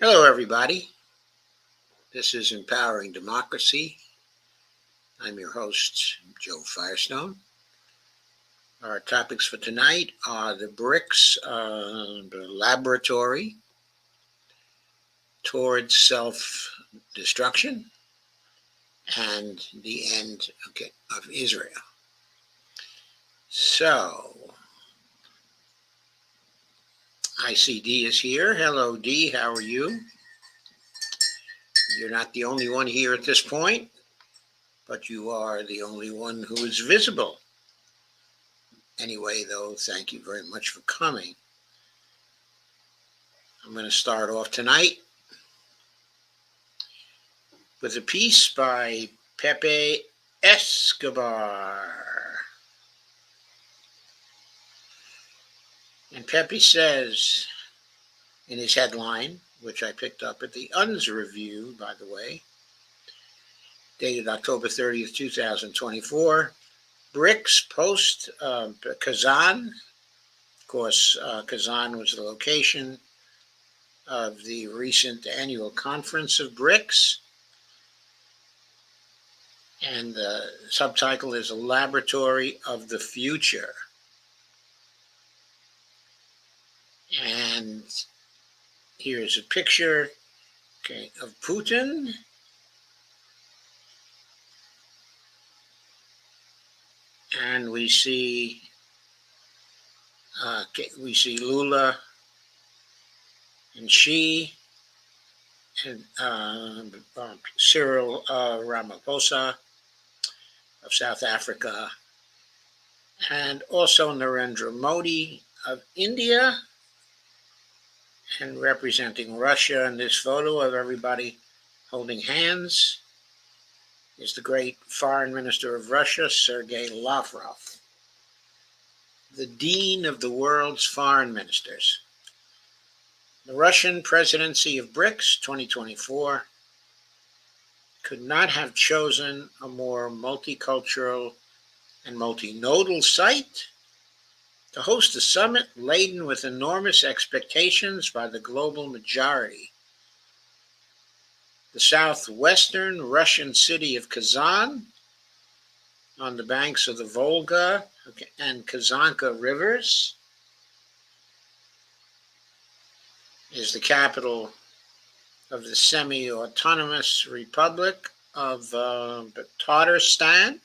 Hello, everybody. This is Empowering Democracy. I'm your host, Joe Firestone. Our topics for tonight are the Brics Laboratory towards self-destruction and the end of Israel. So, I see Dee is here. Hello, Dee. How are you? You're not the only one here at this point, but you are the only one who is visible. Anyway, though, thank you very much for coming. I'm going to start off tonight with a piece by Pepe Escobar. And Pepe says in his headline, which I picked up at the UNS Review, by the way, dated October 30th, 2024, Brics Post-Kazan. Of course, Kazan was the location of the recent annual conference of BRICS. And the subtitle is A Laboratory of the Future. And here's a picture of Putin. And we see Lula and Xi and Cyril Ramaphosa of South Africa, and also Narendra Modi of India, and representing Russia in this photo of everybody holding hands is the great Foreign Minister of Russia, Sergei Lavrov, the dean of the world's foreign ministers. The Russian presidency of BRICS 2024 could not have chosen a more multicultural and multinodal site to host a summit laden with enormous expectations by the global majority. The southwestern Russian city of Kazan, on the banks of the Volga and Kazanka rivers, is the capital of the semi-autonomous Republic of Tatarstan,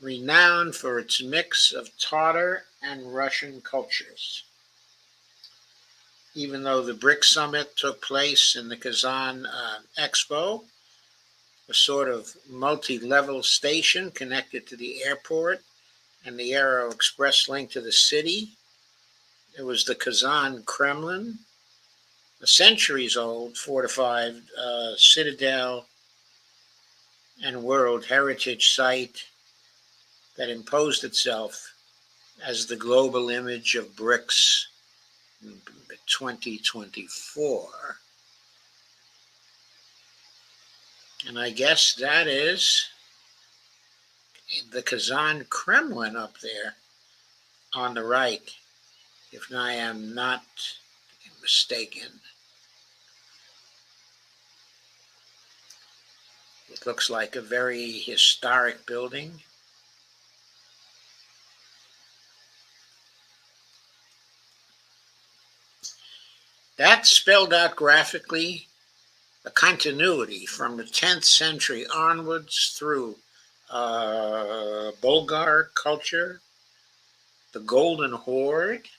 renowned for its mix of Tatar and Russian cultures. Even though the BRICS summit took place in the Kazan Expo, a sort of multi-level station connected to the airport and the Aero Express link to the city, it was the Kazan Kremlin, a centuries-old fortified citadel and World Heritage Site that imposed itself as the global image of BRICS 2024. And I guess that is the Kazan Kremlin up there on the right, if I am not mistaken. It looks like a very historic building. That spelled out graphically a continuity from the 10th century onwards through Bulgar culture, the Golden Horde,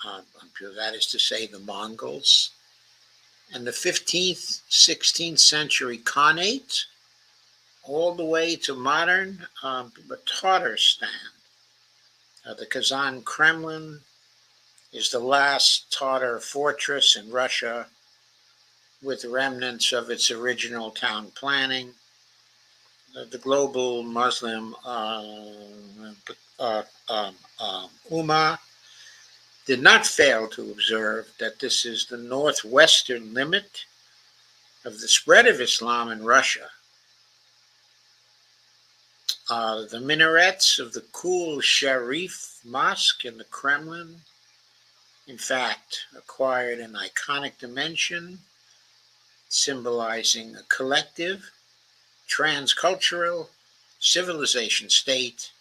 that is to say the Mongols, and the 15th, 16th century Khanate, all the way to modern Tatarstan. The Kazan Kremlin is the last Tatar fortress in Russia with remnants of its original town planning. The global Muslim Ummah did not fail to observe that this is the northwestern limit of the spread of Islam in Russia. The minarets of the Kul Sharif Mosque in the Kremlin in fact, acquired an iconic dimension symbolizing a collective, transcultural civilization state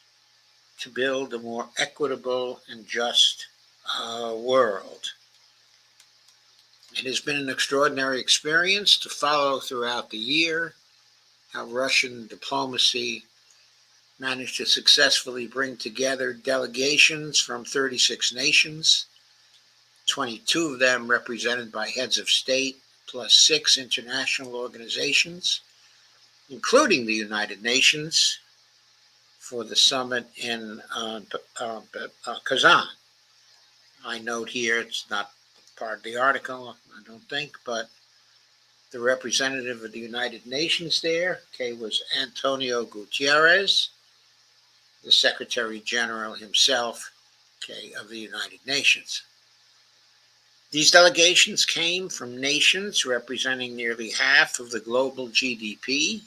to build a more equitable and just world. It has been an extraordinary experience to follow throughout the year how Russian diplomacy managed to successfully bring together delegations from 36 nations, 22 of them represented by heads of state, plus 6 international organizations, including the United Nations, for the summit in Kazan. I note here, it's not part of the article, I don't think, but the representative of the United Nations there, was Antonio Gutierrez, the Secretary General himself, of the United Nations. These delegations came from nations representing nearly half of the global GDP.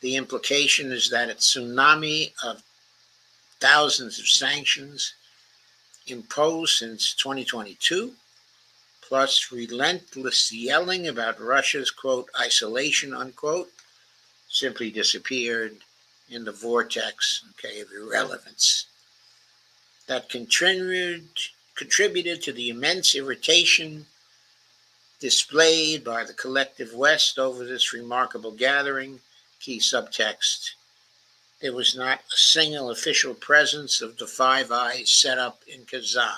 The implication is that a tsunami of thousands of sanctions imposed since 2022, plus relentless yelling about Russia's, quote, isolation, unquote, simply disappeared in the vortex, of irrelevance that contributed to the immense irritation displayed by the collective West over this remarkable gathering. Key subtext: there was not a single official presence of the Five Eyes set up in Kazan.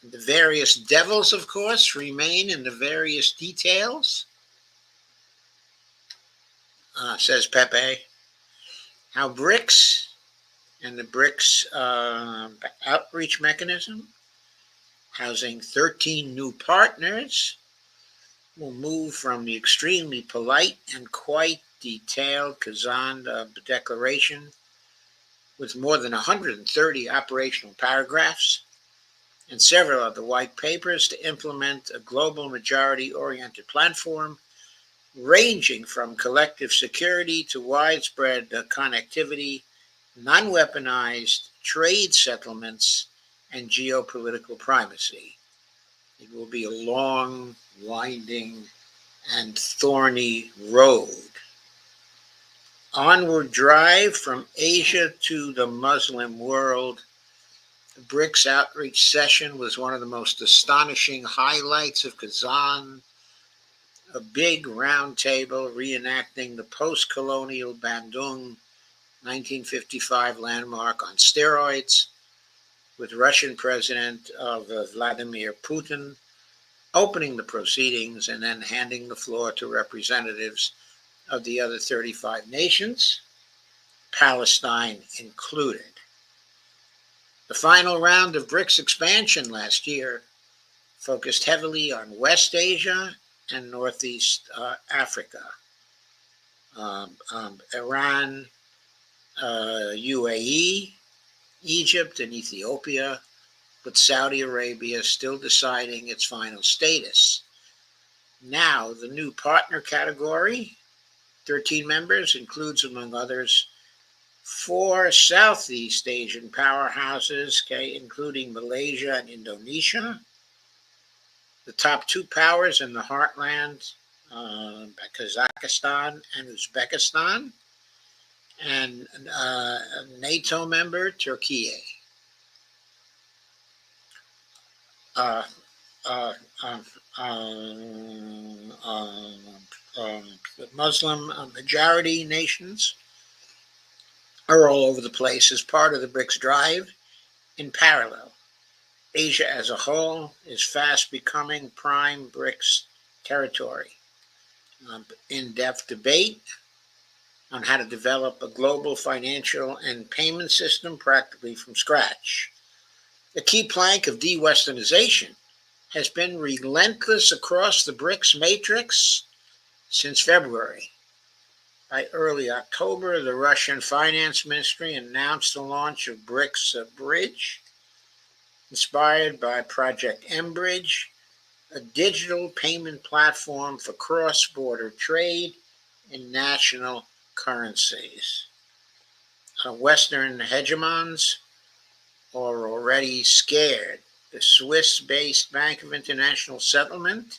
The various devils, of course, remain in the various details, says Pepe. How BRICS and the BRICS outreach mechanism, housing 13 new partners, will move from the extremely polite and quite detailed Kazan Declaration with more than 130 operational paragraphs and several other white papers to implement a global majority-oriented platform ranging from collective security to widespread connectivity, non-weaponized trade settlements, and geopolitical primacy. It will be a long, winding, and thorny road. Onward drive from Asia to the Muslim world. The BRICS outreach session was one of the most astonishing highlights of Kazan. A big round table reenacting the post-colonial Bandung 1955 landmark on steroids, with Russian President Vladimir Putin opening the proceedings and then handing the floor to representatives of the other 35 nations, Palestine included. The final round of BRICS expansion last year focused heavily on West Asia and Northeast Africa, Iran, UAE, Egypt, and Ethiopia, with Saudi Arabia still deciding its final status. Now, the new partner category, 13 members, includes, among others, 4 Southeast Asian powerhouses, including Malaysia and Indonesia, the top 2 powers in the heartland, Kazakhstan and Uzbekistan, and NATO member Turkey. Muslim majority nations are all over the place as part of the BRICS drive. In parallel, Asia as a whole is fast becoming prime BRICS territory. In-depth debate on how to develop a global financial and payment system practically from scratch. The key plank of de-Westernization has been relentless across the BRICS matrix since February. By early October, the Russian Finance Ministry announced the launch of BRICS Bridge, inspired by Project M-Bridge, a digital payment platform for cross-border trade in national currencies. Western hegemons are already scared. The Swiss-based Bank of International Settlement,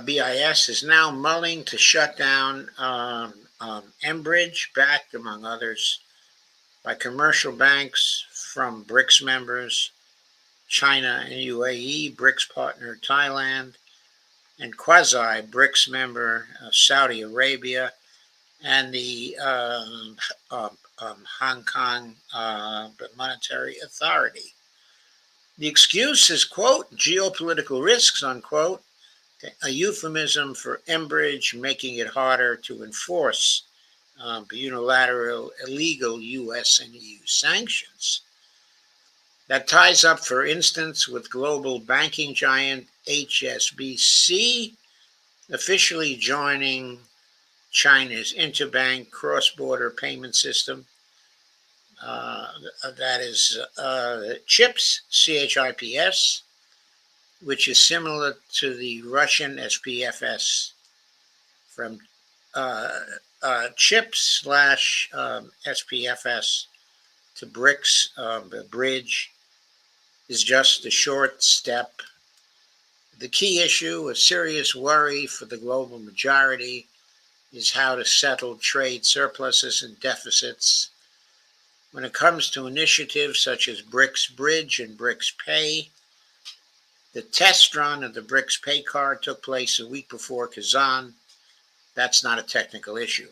BIS, is now mulling to shut down Enbridge, backed, among others, by commercial banks from BRICS members, China and UAE, BRICS partner Thailand, and quasi-BRICS member Saudi Arabia, and the Hong Kong Monetary Authority. The excuse is, quote, geopolitical risks, unquote, a euphemism for Enbridge making it harder to enforce unilateral, illegal U.S. and EU sanctions. That ties up, for instance, with global banking giant HSBC officially joining China's interbank cross-border payment system, that is CHIPS, CHIPS, which is similar to the Russian SPFS from CHIPS / SPFS to BRICS. The bridge is just a short step. The key issue, a serious worry for the global majority, is how to settle trade surpluses and deficits. When it comes to initiatives such as BRICS Bridge and BRICS Pay, the test run of the BRICS Pay card took place a week before Kazan. That's not a technical issue.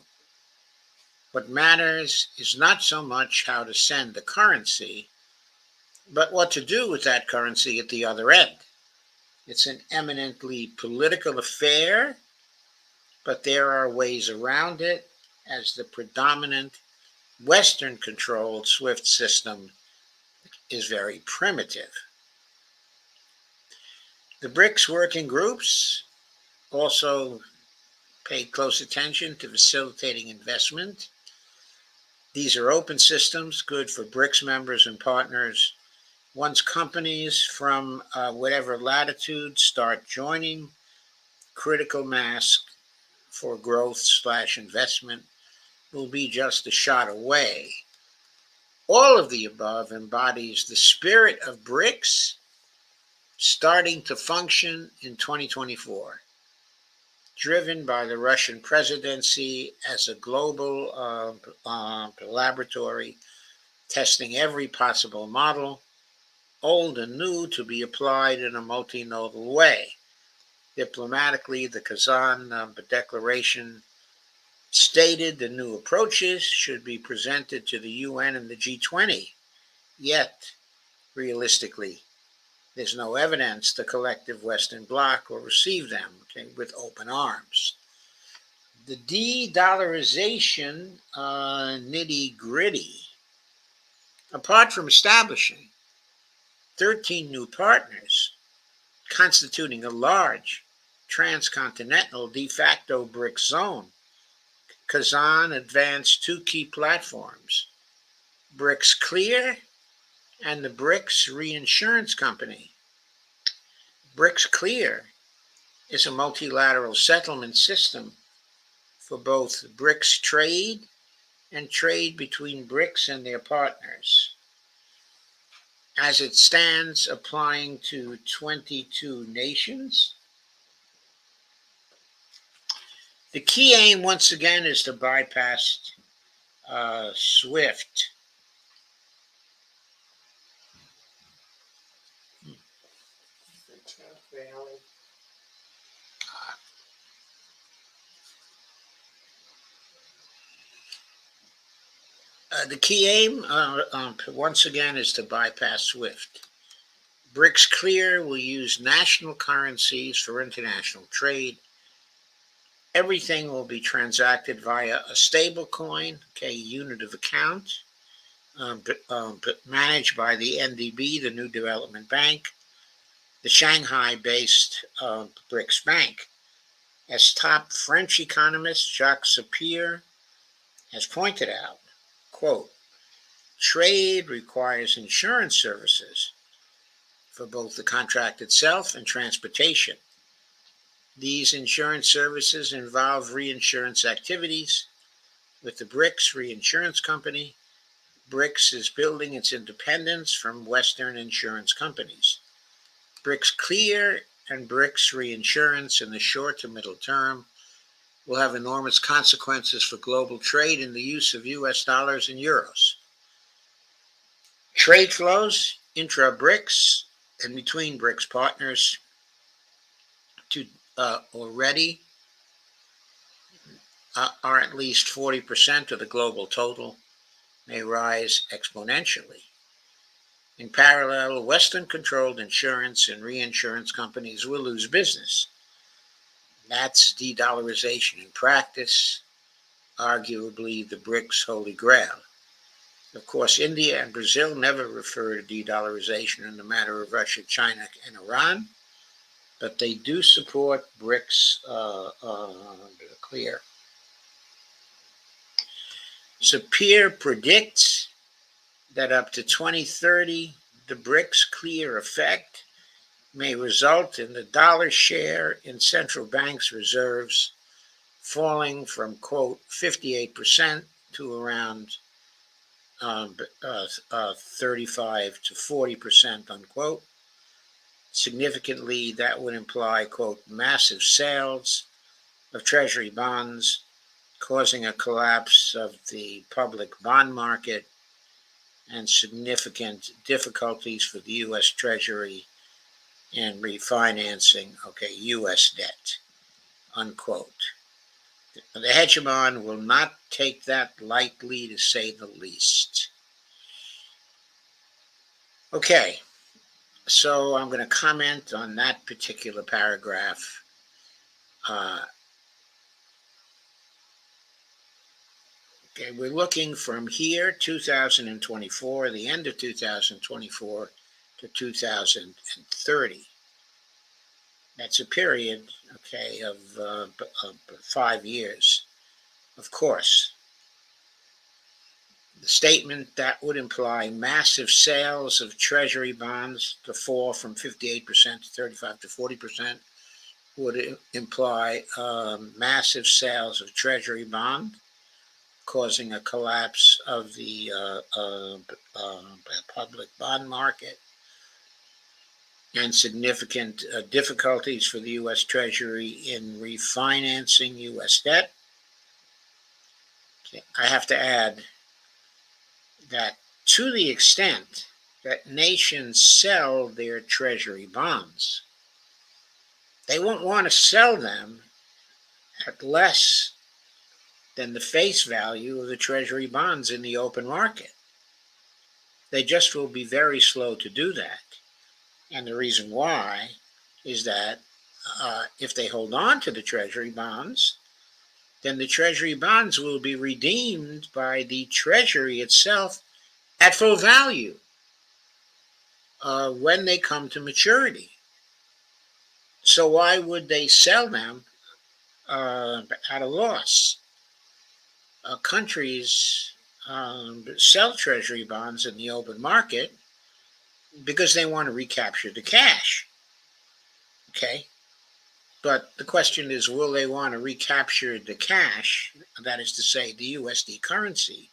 What matters is not so much how to send the currency, but what to do with that currency at the other end. It's an eminently political affair, but there are ways around it, as the predominant Western-controlled SWIFT system is very primitive. The BRICS working groups also paid close attention to facilitating investment. These are open systems, good for BRICS members and partners. Once companies from whatever latitude start joining, critical mass for growth / investment will be just a shot away. All of the above embodies the spirit of BRICS starting to function in 2024, driven by the Russian presidency as a global laboratory, testing every possible model, old and new, to be applied in a multinodal way. Diplomatically, the Kazan Declaration stated the new approaches should be presented to the UN and the G20. Yet, realistically, there's no evidence the collective Western Bloc will receive them with open arms. The de-dollarization nitty-gritty. Apart from establishing 13 new partners, constituting a large transcontinental de facto BRICS zone, Kazan advanced two key platforms, BRICS Clear and the BRICS Reinsurance Company. BRICS Clear is a multilateral settlement system for both BRICS trade and trade between BRICS and their partners. As it stands, applying to 22 nations. The key aim, once again, is to bypass SWIFT. The key aim, once again, is to bypass SWIFT. BRICS Clear will use national currencies for international trade. Everything will be transacted via a stable coin, unit of account, managed by the NDB, the New Development Bank, the Shanghai-based BRICS Bank. As top French economist Jacques Sapir has pointed out, quote, trade requires insurance services for both the contract itself and transportation. These insurance services involve reinsurance activities with the BRICS Reinsurance Company BRICS is building its independence from Western insurance companies. BRICS Clear and BRICS Reinsurance in the short to middle term will have enormous consequences for global trade and the use of U.S. dollars and euros. Trade flows intra-BRICS and between BRICS partners already are at least 40% of the global total, may rise exponentially. In parallel, Western-controlled insurance and reinsurance companies will lose business. That's de-dollarization in practice, arguably the BRICS holy grail. Of course, India and Brazil never refer to de-dollarization in the matter of Russia, China, and Iran, but they do support BRICS Clear. Sapir predicts that up to 2030, the BRICS Clear effect may result in the dollar share in central banks' reserves falling from, quote, 58% to around 35 to 40%, unquote. Significantly, that would imply, quote, massive sales of treasury bonds, causing a collapse of the public bond market and significant difficulties for the U.S. Treasury in refinancing, U.S. debt, unquote. The hegemon will not take that lightly, to say the least. Okay, so I'm going to comment on that particular paragraph. We're looking from here, 2024, the end of 2024, to 2030. That's a period, of 5 years. Of course, the statement that would imply massive sales of treasury bonds to fall from 58% to 35 to 40% would imply massive sales of treasury bond, causing a collapse of the public bond market and significant difficulties for the U.S. Treasury in refinancing U.S. debt. I have to add that to the extent that nations sell their treasury bonds, they won't want to sell them at less than the face value of the treasury bonds in the open market. They just will be very slow to do that. And the reason why is that if they hold on to the treasury bonds, then the treasury bonds will be redeemed by the treasury itself at full value when they come to maturity. So why would they sell them at a loss? Countries sell treasury bonds in the open market because they want to recapture the cash. But the question is, will they want to recapture the cash, that is to say, the USD currency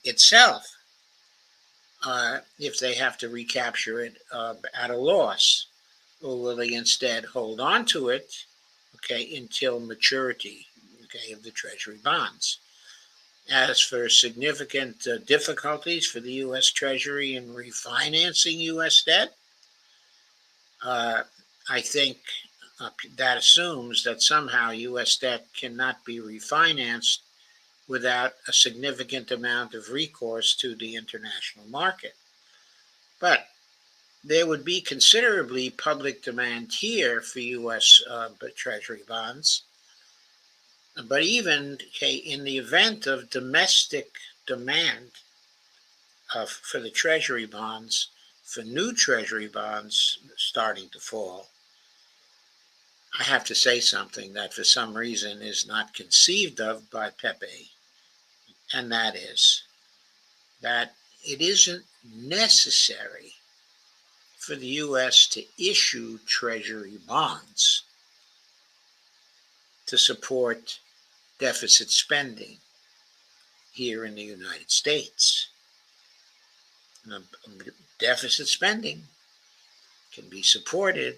itself, if they have to recapture it at a loss? Or will they instead hold on to it, until maturity, of the treasury bonds? As for significant difficulties for the U.S. Treasury in refinancing U.S. debt, I think that assumes that somehow U.S. debt cannot be refinanced without a significant amount of recourse to the international market. But there would be considerably public demand here for U.S. Treasury bonds. But even in the event of domestic demand for the treasury bonds, for new treasury bonds starting to fall, I have to say something that for some reason is not conceived of by Pepe, and that is that it isn't necessary for the U.S. to issue treasury bonds to support deficit spending here in the United States. deficit spending can be supported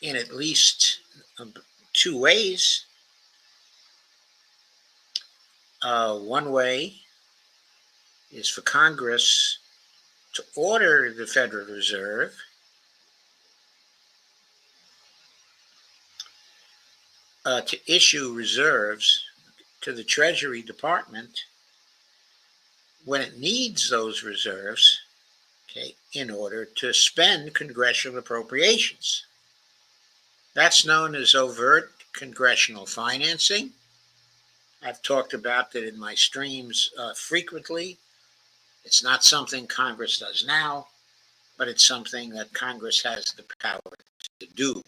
in at least two ways. One way is for Congress to order the Federal Reserve to issue reserves to the Treasury Department when it needs those reserves, okay, in order to spend congressional appropriations. That's known as overt congressional financing. I've talked about that in my streams frequently. It's not something Congress does now, but it's something that Congress has the power to do.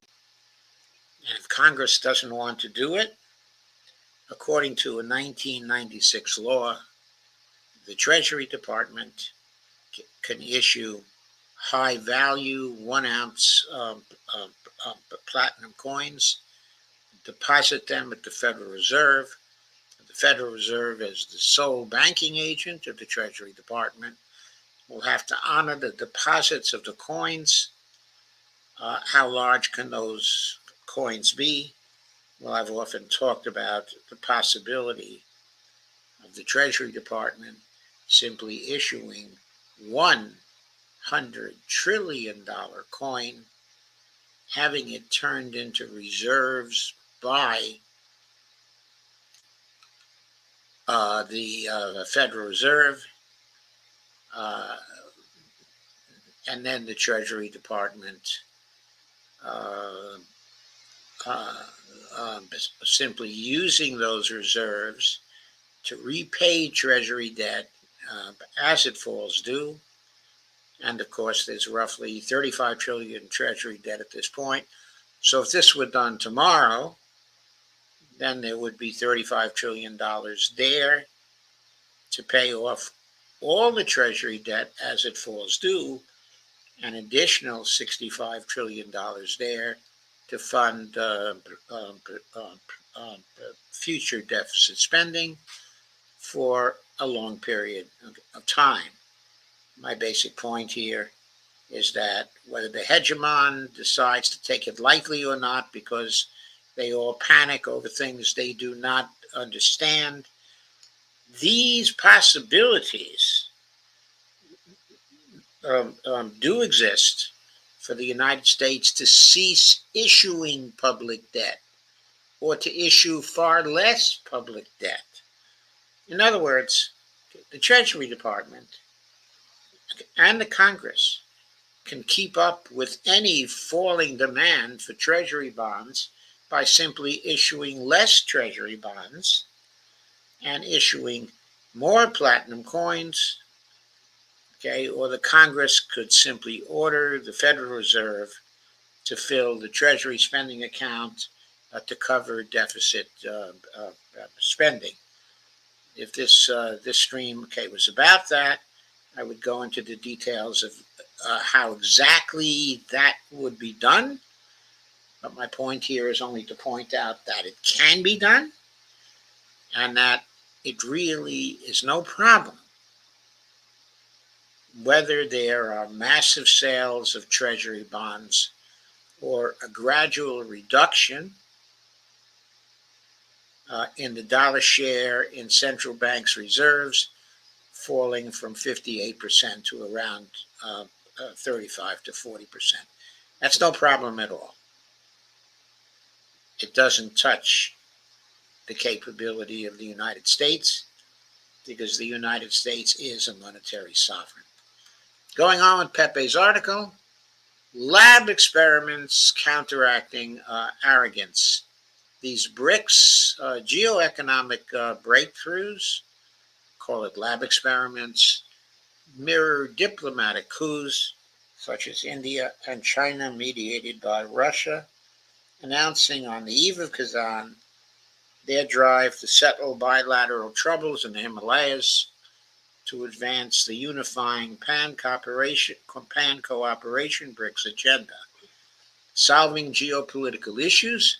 And if Congress doesn't want to do it, according to a 1996 law, the Treasury Department can issue high value 1 ounce platinum coins, deposit them at the Federal Reserve. The Federal Reserve, as the sole banking agent of the Treasury Department, will have to honor the deposits of the coins. How large can those coins be? Well, I've often talked about the possibility of the Treasury Department simply issuing $100 trillion coin, having it turned into reserves by the Federal Reserve, and then the Treasury Department simply using those reserves to repay Treasury debt as it falls due. And of course, there's roughly 35 trillion Treasury debt at this point. So if this were done tomorrow, then there would be $35 trillion there to pay off all the Treasury debt as it falls due, an additional $65 trillion there to fund future deficit spending for a long period of time. My basic point here is that whether the hegemon decides to take it lightly or not, because they all panic over things they do not understand, these possibilities do exist for the United States to cease issuing public debt or to issue far less public debt. In other words, the Treasury Department and the Congress can keep up with any falling demand for Treasury bonds by simply issuing less Treasury bonds and issuing more platinum coins, okay, or the Congress could simply order the Federal Reserve to fill the Treasury spending account to cover deficit spending. If this stream, okay, was about that, I would go into the details of how exactly that would be done. But my point here is only to point out that it can be done and that it really is no problem whether there are massive sales of Treasury bonds or a gradual reduction in the dollar share in central banks' reserves, falling from 58% to around 35 to 40%. That's no problem at all. It doesn't touch the capability of the United States because the United States is a monetary sovereign. Going on with Pepe's article, lab experiments counteracting arrogance. These BRICS geoeconomic breakthroughs, call it lab experiments, mirror diplomatic coups such as India and China mediated by Russia, announcing on the eve of Kazan their drive to settle bilateral troubles in the Himalayas to advance the unifying pan-cooperation BRICS agenda. Solving geopolitical issues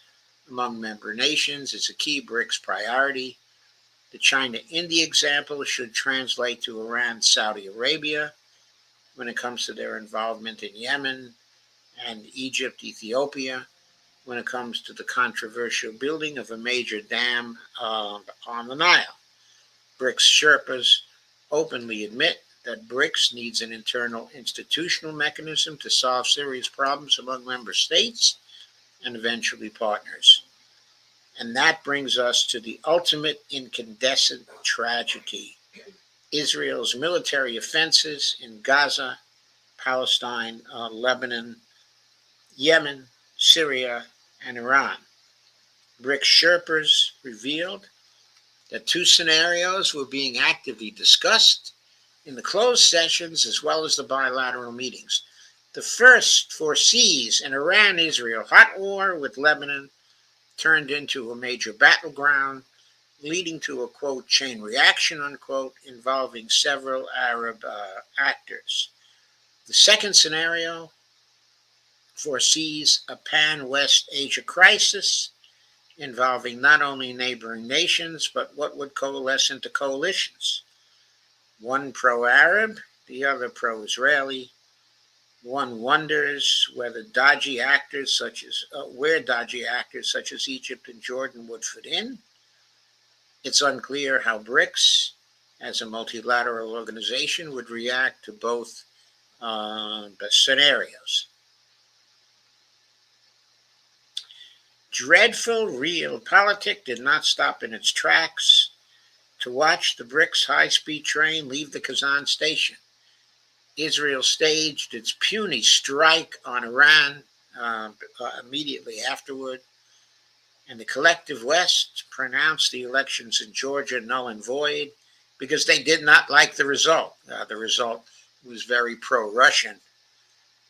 among member nations is a key BRICS priority, The China-India example should translate to Iran, Saudi Arabia, when it comes to their involvement in Yemen, and Egypt, Ethiopia, when it comes to the controversial building of a major dam on the Nile. BRICS Sherpas openly admit that BRICS needs an internal institutional mechanism to solve serious problems among member states and eventually partners. And that brings us to the ultimate incandescent tragedy: Israel's military offenses in Gaza, Palestine, Lebanon, Yemen, Syria, and Iran. BRICS Sherpas revealed that two scenarios were being actively discussed in the closed sessions as well as the bilateral meetings. The first foresees an Iran-Israel hot war with Lebanon turned into a major battleground, leading to a, quote, chain reaction, unquote, involving several Arab actors. The second scenario foresees a pan-West Asia crisis involving not only neighboring nations, but what would coalesce into coalitions. One pro-Arab, the other pro-Israeli. One wonders where dodgy actors such as Egypt and Jordan would fit in. It's unclear how BRICS, as a multilateral organization, would react to both scenarios. Dreadful realpolitik did not stop in its tracks to watch the BRICS high-speed train leave the Kazan station. Israel staged its puny strike on Iran immediately afterward, and the collective West pronounced the elections in Georgia null and void because they did not like the result. The result was very pro-Russian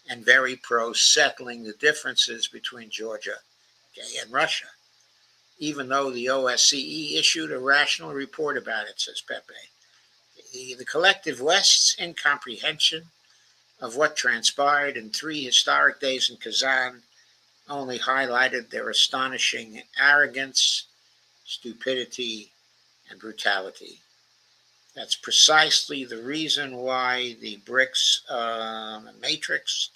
and very pro-settling the differences between Georgia and Russia, even though the OSCE issued a rational report about it, says Pepe. The collective West's incomprehension of what transpired in 3 historic days in Kazan only highlighted their astonishing arrogance, stupidity, and brutality. That's precisely the reason why the BRICS matrix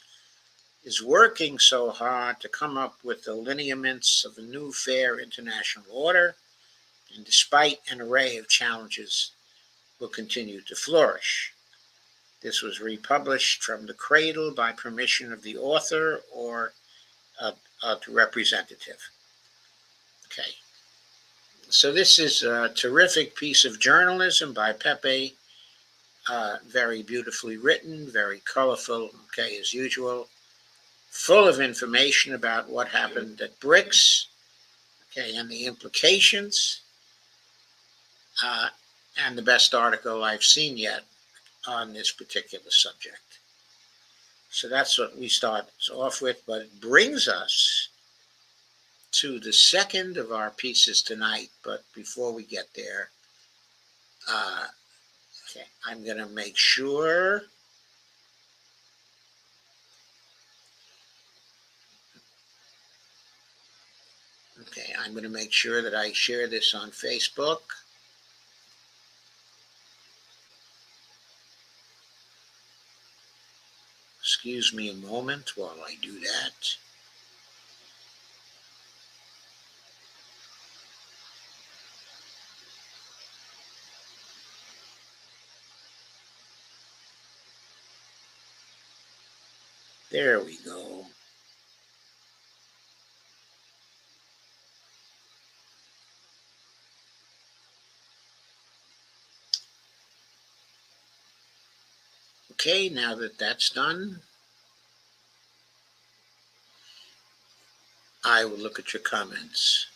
is working so hard to come up with the lineaments of a new fair international order, and despite an array of challenges, will continue to flourish. This was republished from the cradle by permission of the author or the representative. Okay. So this is a terrific piece of journalism by Pepe, very beautifully written, very colorful, okay, as usual, full of information about what happened at BRICS, okay, and the implications, and the best article I've seen yet on this particular subject. So that's what we start off with, but it brings us to the second of our pieces tonight. But before we get there, okay, I'm going to make sure that I share this on Facebook. Excuse me a moment while I do that. There we go. Okay, now that that's done, I will look at your comments.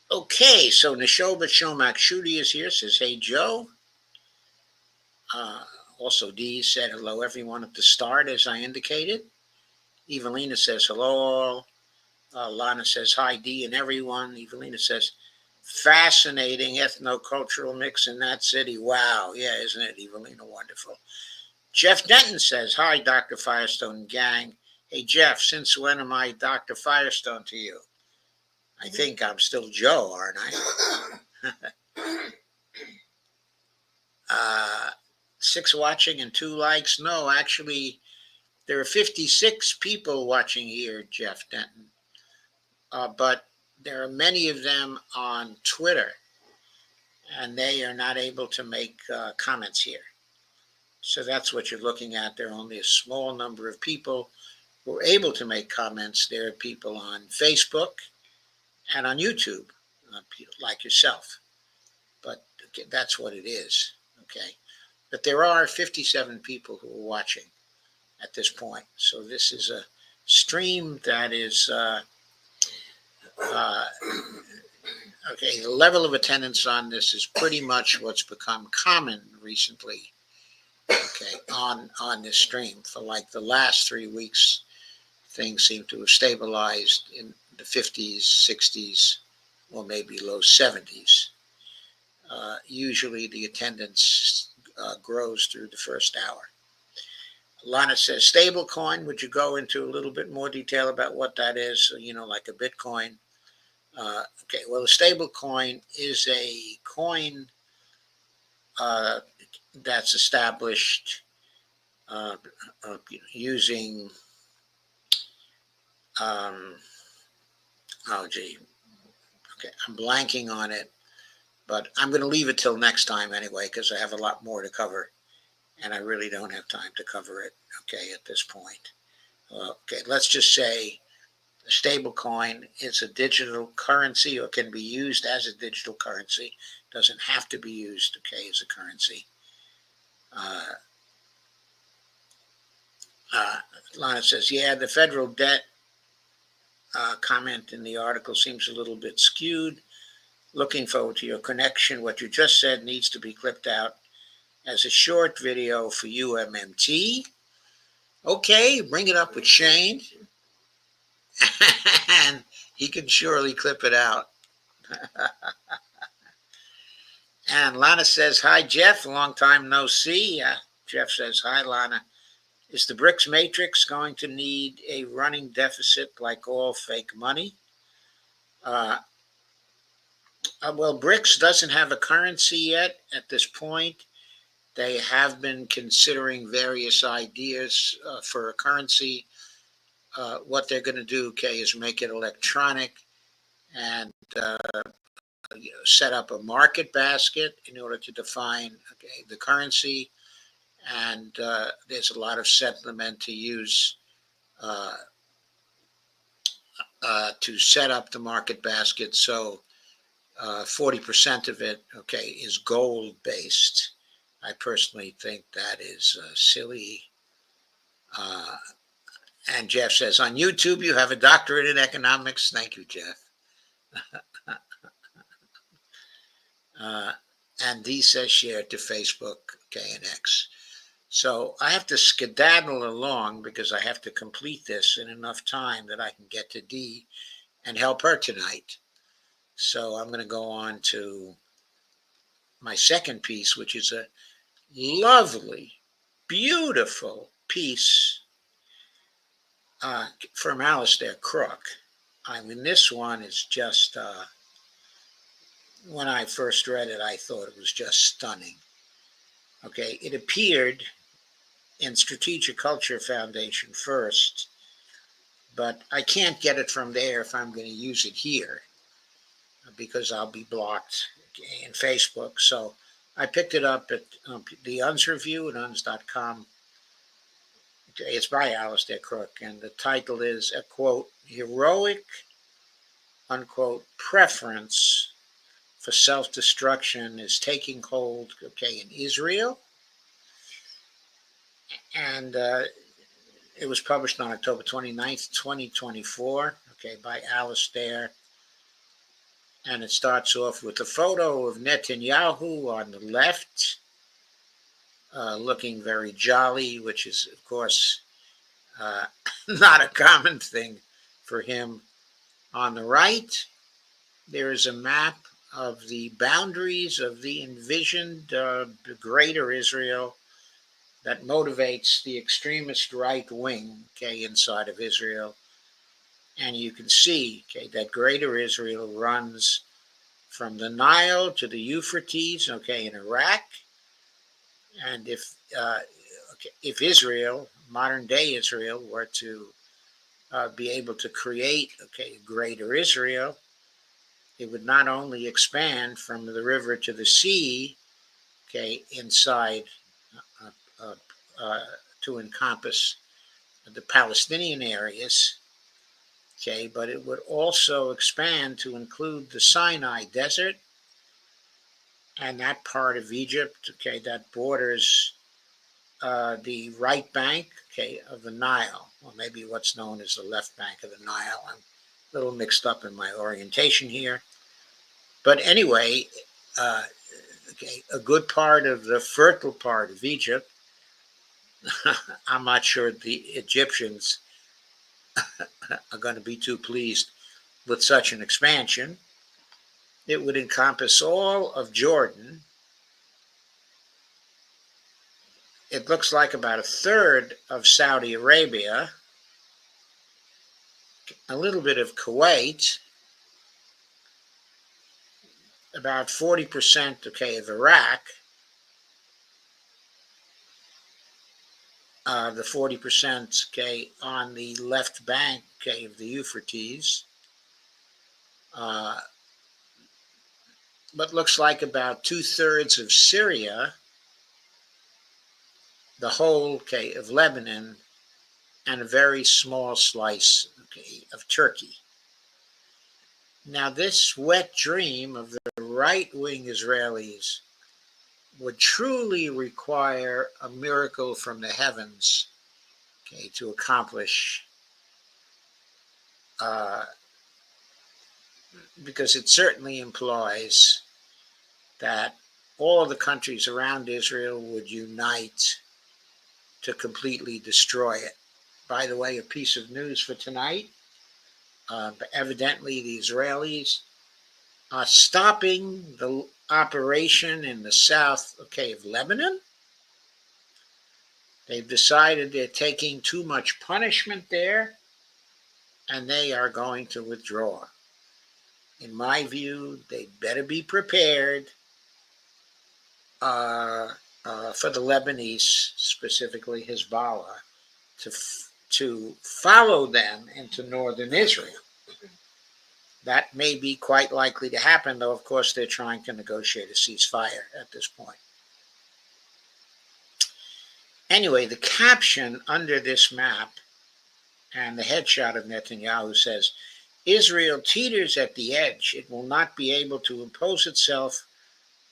Okay, so Nishoba Shomak Shooty is here, says, hey, Joe. Also, Dee said, hello, everyone, at the start, as I indicated. Evelina says, hello, all. Lana says, hi, Dee and everyone. Evelina says, Fascinating ethno-cultural mix in that city. Wow. Yeah, isn't it, Evelina? Wonderful. Jeff Denton says, hi, Dr. Firestone gang. Hey, Jeff, since when am I Dr. Firestone to you? I think I'm still Joe, aren't I? 6 watching and 2 likes. No, actually, there are 56 people watching here, Jeff Denton. But there are many of them on Twitter, and they are not able to make comments here. So that's what you're looking at. There are only a small number of people who are able to make comments. There are people on Facebook and on YouTube, like yourself. But that's what it is, okay? But there are 57 people who are watching at this point. So this is a stream that is, okay, the level of attendance on this is pretty much what's become common recently, okay, on this stream. For like the last 3 weeks, things seem to have stabilized in the 50s, 60s, or maybe low 70s. Usually the attendance grows through the first hour. Lana says, stablecoin, would you go into a little bit more detail about what that is? Like a Bitcoin. Okay, well, a stablecoin is a coin that's established using, okay, I'm blanking on it, but I'm going to leave it till next time anyway, because I have a lot more to cover, and I really don't have time to cover it, okay, at this point. Okay, let's just say a stable coin is a digital currency, or can be used as a digital currency. Doesn't have to be used, okay, as a currency. Lana says, yeah, the federal debt comment in the article seems a little bit skewed. Looking forward to your connection. What you just said needs to be clipped out as a short video for UMMT. Okay, bring it up with Shane. And he can surely clip it out. And Lana says, hi, Jeff. Long time no see. Jeff says, hi, Lana. Is the BRICS matrix going to need a running deficit like all fake money? Well, BRICS doesn't have a currency yet at this point. They have been considering various ideas for a currency. What they're going to do, okay, is make it electronic and set up a market basket in order to define, okay, the currency. And there's a lot of sentiment to use to set up the market basket. So 40% of it, okay, is gold based. I personally think that is silly. And Jeff says, on YouTube, you have a doctorate in economics. Thank you, Jeff. And Dee says, share to Facebook, okay, and X. So I have to skedaddle along because I have to complete this in enough time that I can get to Dee and help her tonight. So I'm going to go on to my second piece, which is a lovely, beautiful piece from Alistair Crook. I mean, this one is just, when I first read it, I thought it was just stunning. Okay, it appeared in Strategic Culture Foundation first, but I can't get it from there if I'm going to use it here because I'll be blocked in Facebook. So I picked it up at the UNS review at UNS.com. It's by Alistair Crook, and the title is, a quote, heroic, unquote, preference for self-destruction is taking hold, okay, in Israel. And it was published on October 29th, 2024, okay, by Alistair. And it starts off with a photo of Netanyahu on the left, looking very jolly, which is, of course, not a common thing for him. On the right, there is a map of the boundaries of the envisioned greater Israel that motivates the extremist right wing, okay, inside of Israel. And you can see, okay, that greater Israel runs from the Nile to the Euphrates, okay, in Iraq. And if Israel, modern day Israel, were to be able to create, okay, greater Israel, it would not only expand from the river to the sea, okay, inside uh, uh, uh, to encompass the Palestinian areas, okay, but it would also expand to include the Sinai Desert and that part of Egypt, okay, that borders the right bank, okay, of the Nile, or maybe what's known as the left bank of the Nile. I'm a little mixed up in my orientation here. But anyway, okay, a good part of the fertile part of Egypt, I'm not sure the Egyptians are going to be too pleased with such an expansion. It would encompass all of Jordan. It looks like about a third of Saudi Arabia, a little bit of Kuwait, about 40%, okay, of Iraq, the 40%, okay, on the left bank, okay, of the Euphrates, but looks like about 2/3 of Syria, the whole, okay, of Lebanon, and a very small slice, okay, of Turkey. Now, this wet dream of the right-wing Israelis would truly require a miracle from the heavens, okay, to accomplish, because it certainly implies that all the countries around Israel would unite to completely destroy it. By the way, a piece of news for tonight. Evidently, the Israelis are stopping the operation in the south, okay, of Lebanon. They've decided they're taking too much punishment there, and they are going to withdraw. In my view, they better be prepared for the Lebanese, specifically Hezbollah, to follow them into northern Israel. That may be quite likely to happen, though, of course, they're trying to negotiate a ceasefire at this point. Anyway, the caption under this map and the headshot of Netanyahu says, Israel teeters at the edge. It will not be able to impose itself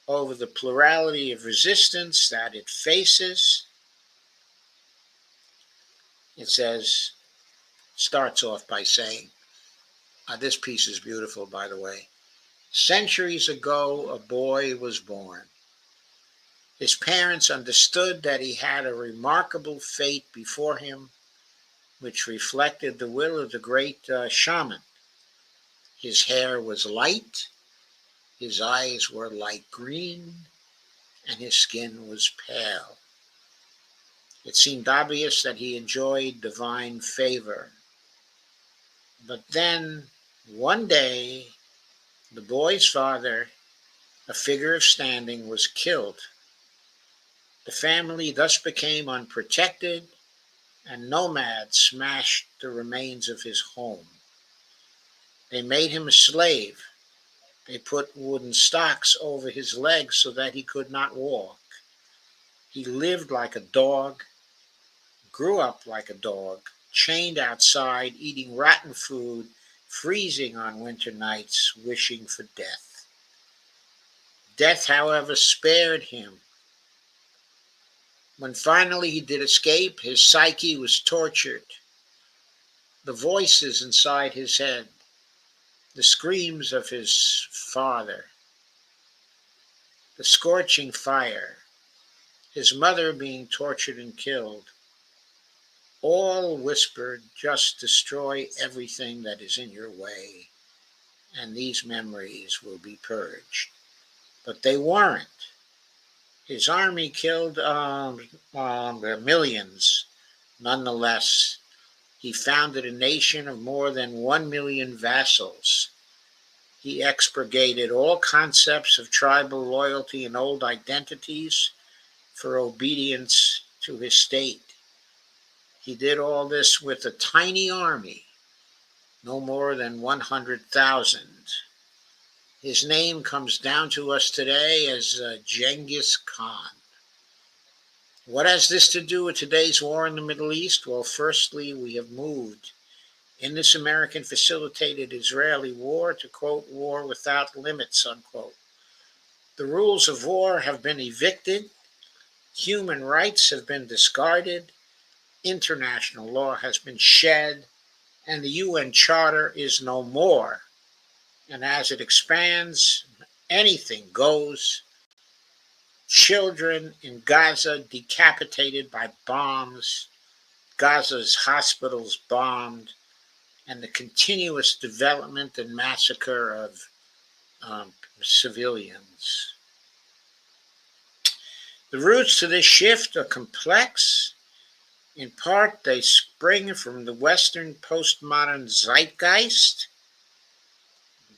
over the plurality of resistance that it faces. It says, starts off by saying, this piece is beautiful, by the way. Centuries ago, a boy was born. His parents understood that he had a remarkable fate before him, which reflected the will of the great shaman. His hair was light, his eyes were light green, and his skin was pale. It seemed obvious that he enjoyed divine favor. But then, one day, the boy's father, a figure of standing, was killed. The family thus became unprotected, and nomads smashed the remains of his home. They made him a slave. They put wooden stocks over his legs so that he could not walk. He lived like a dog, grew up like a dog, chained outside, eating rotten food, freezing on winter nights, wishing for death. Death, however, spared him. When finally he did escape, his psyche was tortured. The voices inside his head, the screams of his father, the scorching fire, his mother being tortured and killed, all whispered, just destroy everything that is in your way, and these memories will be purged. But they weren't. His army killed millions. Nonetheless, he founded a nation of more than 1 million vassals. He expurgated all concepts of tribal loyalty and old identities for obedience to his state. He did all this with a tiny army, no more than 100,000. His name comes down to us today as Genghis Khan. What has this to do with today's war in the Middle East? Well, firstly, we have moved in this American-facilitated Israeli war to, quote, war without limits, unquote. The rules of war have been evicted, human rights have been discarded, international law has been shed, and the UN Charter is no more. And as it expands, anything goes. Children in Gaza decapitated by bombs, Gaza's hospitals bombed, and the continuous development and massacre of civilians. The roots to this shift are complex. In part, they spring from the Western postmodern zeitgeist.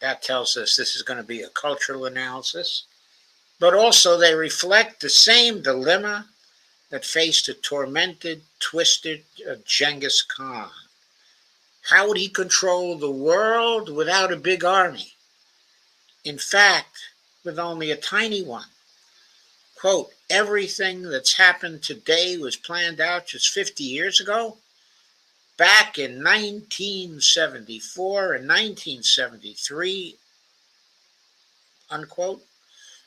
That tells us this is going to be a cultural analysis. But also they reflect the same dilemma that faced a tormented, twisted Genghis Khan. How would he control the world without a big army? In fact, with only a tiny one. Quote, everything that's happened today was planned out just 50 years ago. Back in 1974 and 1973, unquote.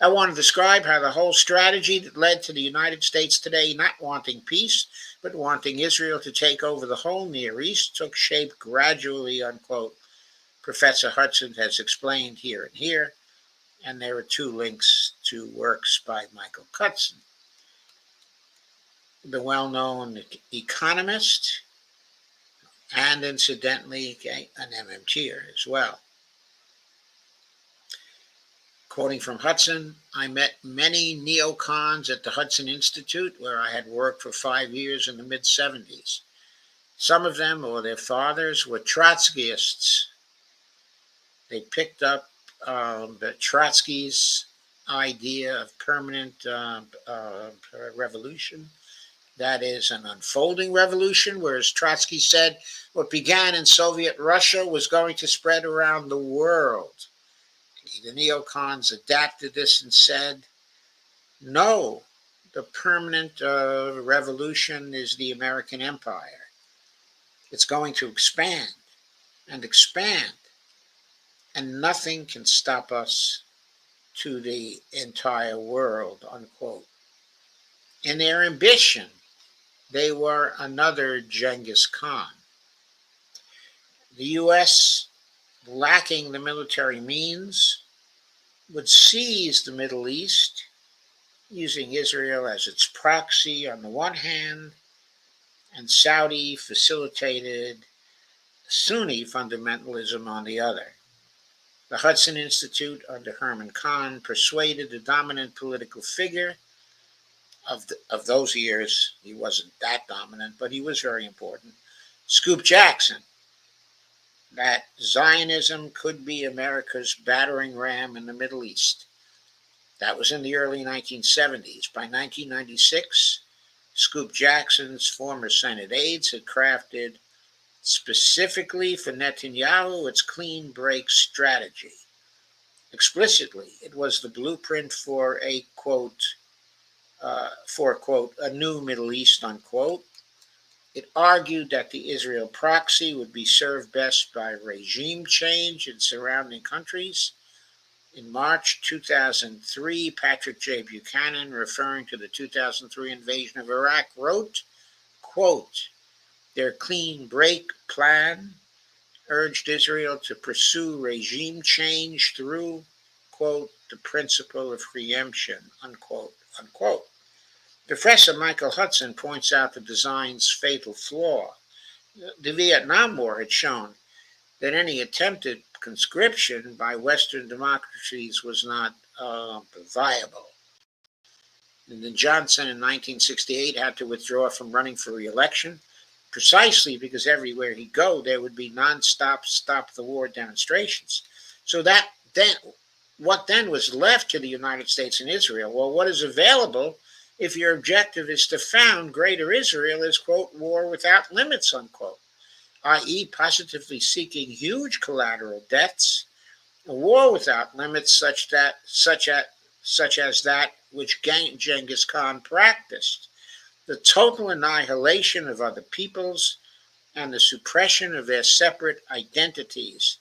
I want to describe how the whole strategy that led to the United States today not wanting peace, but wanting Israel to take over the whole Near East took shape gradually, unquote. Professor Hudson has explained here and here, and there are 2 links to works by Michael Hudson, the well-known economist, and incidentally, an MMTer as well. Quoting from Hudson, I met many neocons at the Hudson Institute, where I had worked for 5 years in the mid-70s. Some of them, or their fathers, were Trotskyists. They picked up the Trotsky's idea of permanent revolution. That is an unfolding revolution, whereas Trotsky said what began in Soviet Russia was going to spread around the world. The neocons adapted this and said, no, the permanent revolution is the American empire. It's going to expand and expand, and nothing can stop us to the entire world, unquote. In their ambition, they were another Genghis Khan. The U.S., lacking the military means, would seize the Middle East, using Israel as its proxy on the one hand, and Saudi-facilitated Sunni fundamentalism on the other. The Hudson Institute under Herman Kahn persuaded the dominant political figure of those years. He wasn't that dominant, but he was very important, Scoop Jackson, that Zionism could be America's battering ram in the Middle East. That was in the early 1970s. By 1996, Scoop Jackson's former Senate aides had crafted specifically for Netanyahu its clean break strategy. Explicitly, it was the blueprint for a, quote, a new Middle East, unquote. It argued that the Israel proxy would be served best by regime change in surrounding countries. In March 2003, Patrick J. Buchanan, referring to the 2003 invasion of Iraq, wrote, quote, their clean break plan urged Israel to pursue regime change through, quote, the principle of preemption, unquote, unquote. Professor Michael Hudson points out the design's fatal flaw. The Vietnam War had shown that any attempted conscription by Western democracies was not viable. And then Johnson in 1968 had to withdraw from running for re-election precisely because everywhere he'd go, there would be non-stop stop the war demonstrations. So that then, what then was left to the United States and Israel? Well, what is available if your objective is to found Greater Israel is, quote, war without limits, unquote, i.e. positively seeking huge collateral deaths, a war without limits such as that which Genghis Khan practiced, the total annihilation of other peoples and the suppression of their separate identities.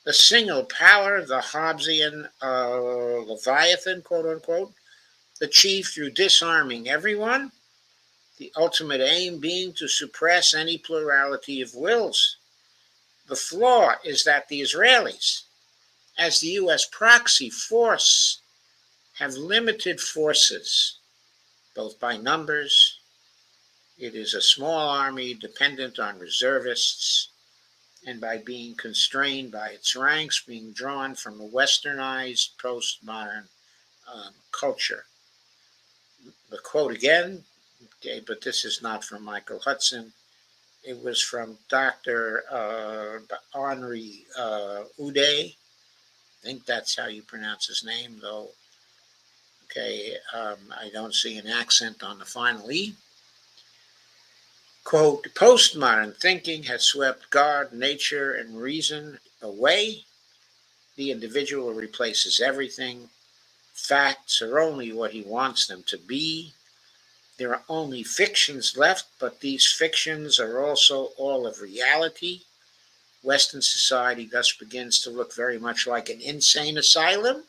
The single power, the Hobbesian Leviathan, quote unquote, achieved through disarming everyone, the ultimate aim being to suppress any plurality of wills. The flaw is that the Israelis, as the U.S. proxy force, have limited forces, both by numbers. It is a small army dependent on reservists, and by being constrained by its ranks being drawn from a westernized postmodern culture. The quote again, okay, but this is not from Michael Hudson. It was from Dr. Henri Ude. I think that's how you pronounce his name, though. Okay, I don't see an accent on the final E. Quote, postmodern thinking has swept God, nature, and reason away. The individual replaces everything. Facts are only what he wants them to be. There are only fictions left, but these fictions are also all of reality. Western society thus begins to look very much like an insane asylum.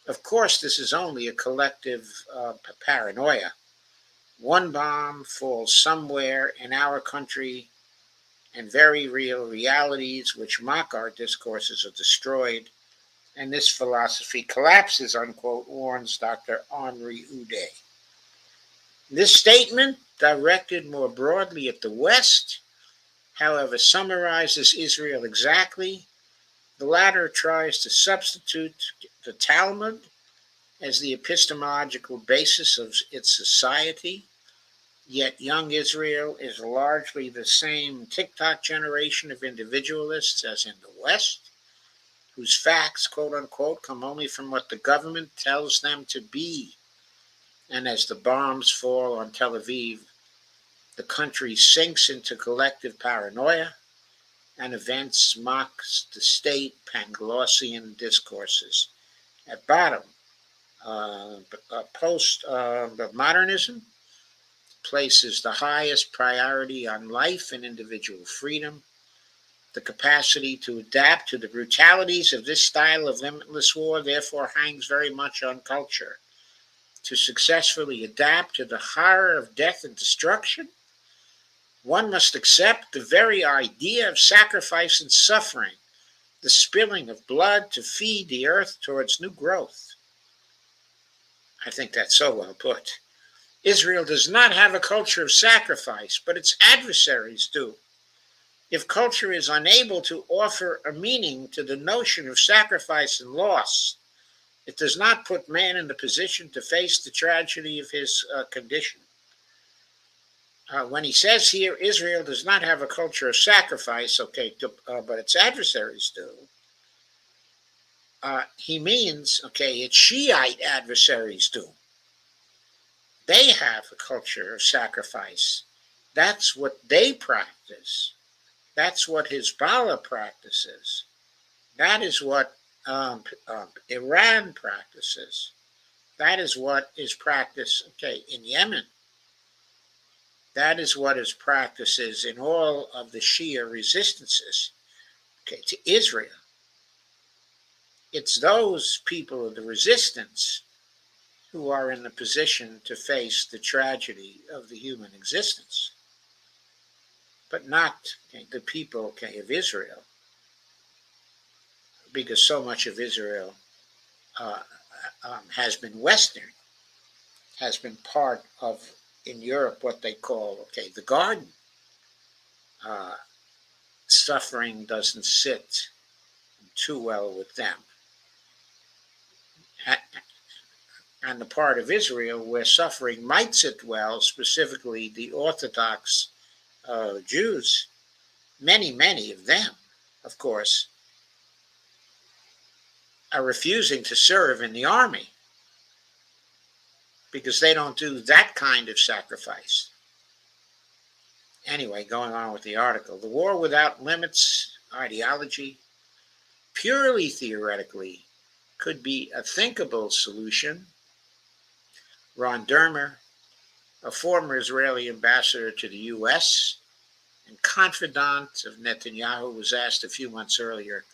Of course, this is only a collective paranoia. One bomb falls somewhere in our country, and very real realities which mock our discourses are destroyed, and this philosophy collapses, unquote, warns Dr. Henri Ude. This statement, directed more broadly at the West, however, summarizes Israel exactly. The latter tries to substitute the Talmud as the epistemological basis of its society. Yet young Israel is largely the same TikTok generation of individualists as in the West, whose facts, quote unquote, come only from what the government tells them to be. And as the bombs fall on Tel Aviv, the country sinks into collective paranoia, and events mocks the state Panglossian discourses. At bottom, post-modernism places the highest priority on life and individual freedom. The capacity to adapt to the brutalities of this style of limitless war therefore hangs very much on culture. To successfully adapt to the horror of death and destruction, one must accept the very idea of sacrifice and suffering, the spilling of blood to feed the earth towards new growth. I think that's so well put. Israel does not have a culture of sacrifice, but its adversaries do. If culture is unable to offer a meaning to the notion of sacrifice and loss, it does not put man in the position to face the tragedy of his condition. When he says here, Israel does not have a culture of sacrifice, okay, but its adversaries do, he means, okay, its Shiite adversaries do. They have a culture of sacrifice. That's what they practice. That's what Hezbollah practices. That is what Iran practices. That is what is practiced, okay, in Yemen. That is what is practices in all of the Shia resistances, okay, to Israel. It's those people of the resistance who are in the position to face the tragedy of the human existence, but not the people of Israel, because so much of Israel has been Western, has been part of, in Europe, what they call, the garden. Suffering doesn't sit too well with them. On the part of Israel, where suffering might sit well, specifically the Orthodox Jews, many of them, of course, are refusing to serve in the army because they don't do that kind of sacrifice. Anyway, going on with the article, the war without limits ideology, purely theoretically, could be a thinkable solution. Ron Dermer, a former Israeli ambassador to the U.S. and confidant of Netanyahu, was asked a few months earlier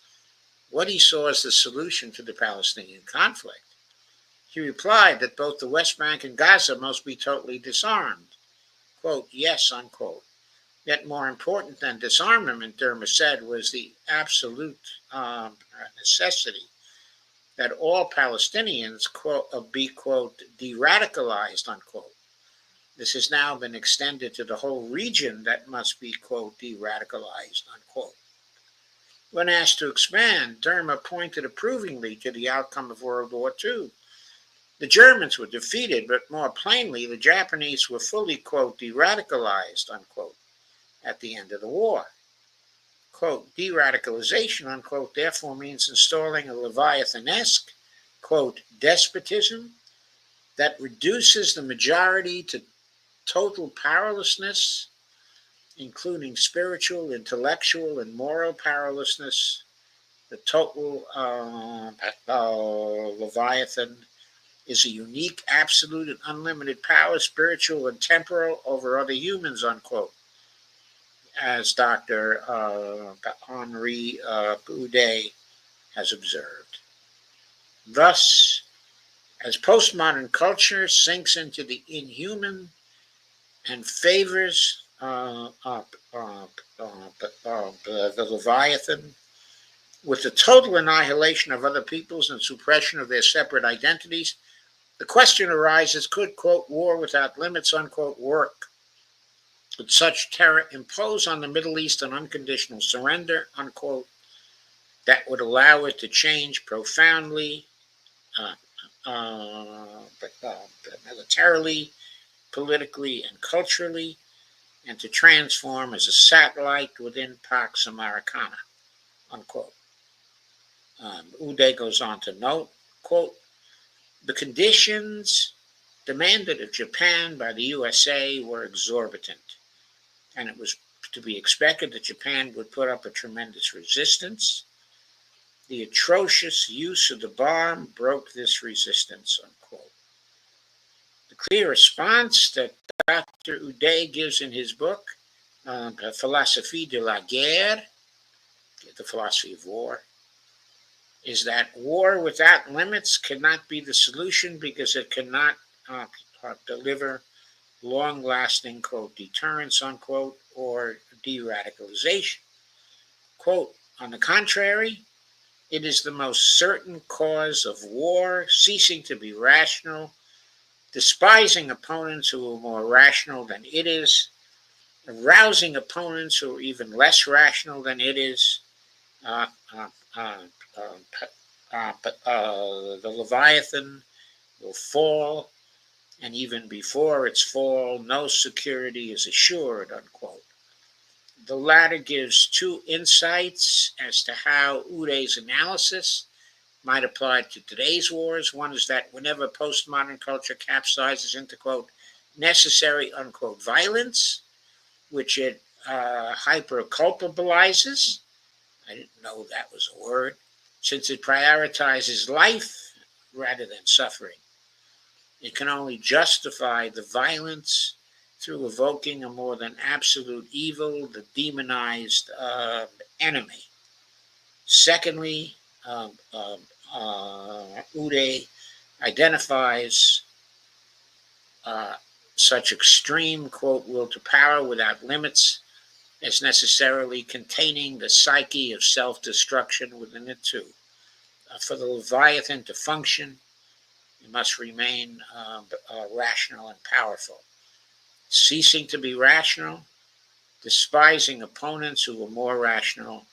what he saw as the solution to the Palestinian conflict. He replied that both the West Bank and Gaza must be totally disarmed. Quote, yes, unquote. Yet more important than disarmament, Dermer said, was the absolute necessity that all Palestinians, quote, be, quote, de-radicalized, unquote. This has now been extended to the whole region that must be, quote, de-radicalized, unquote. When asked to expand, Dermer pointed approvingly to the outcome of World War II. The Germans were defeated, but more plainly, the Japanese were fully, quote, de-radicalized, unquote, at the end of the war. Quote, de-radicalization, unquote, therefore means installing a Leviathan-esque, quote, despotism that reduces the majority to total powerlessness, including spiritual, intellectual, and moral powerlessness. The total Leviathan is a unique, absolute, and unlimited power, spiritual and temporal, over other humans, unquote, as Dr. Henri Boudet has observed. Thus, as postmodern culture sinks into the inhuman and favors the Leviathan, with the total annihilation of other peoples and suppression of their separate identities, the question arises, could, quote, war without limits, unquote, work? Would such terror impose on the Middle East an unconditional surrender, unquote, that would allow it to change profoundly, militarily, politically, and culturally, and to transform as a satellite within Pax Americana, unquote. Uday goes on to note, quote, the conditions demanded of Japan by the USA were exorbitant, and it was to be expected that Japan would put up a tremendous resistance. The atrocious use of the bomb broke this resistance, unquote. The clear response that Dr. Uday gives in his book, Philosophie de la Guerre, the philosophy of war, is that war without limits cannot be the solution because it cannot deliver long-lasting, quote, deterrence, unquote, or de-radicalization. Quote, on the contrary, it is the most certain cause of war, ceasing to be rational, despising opponents who are more rational than it is, arousing opponents who are even less rational than it is. The Leviathan will fall, and even before its fall, no security is assured, unquote. The latter gives two insights as to how Uday's analysis might apply to today's wars. One is that whenever postmodern culture capsizes into, quote, necessary, unquote, violence, which it hyper-culpabilizes, I didn't know that was a word, since it prioritizes life rather than suffering. It can only justify the violence through evoking a more than absolute evil, the demonized enemy. Secondly, Uday identifies such extreme, quote, will to power without limits as necessarily containing the psyche of self-destruction within it too. For the Leviathan to function, it must remain rational and powerful. Ceasing to be rational, despising opponents who are more rational,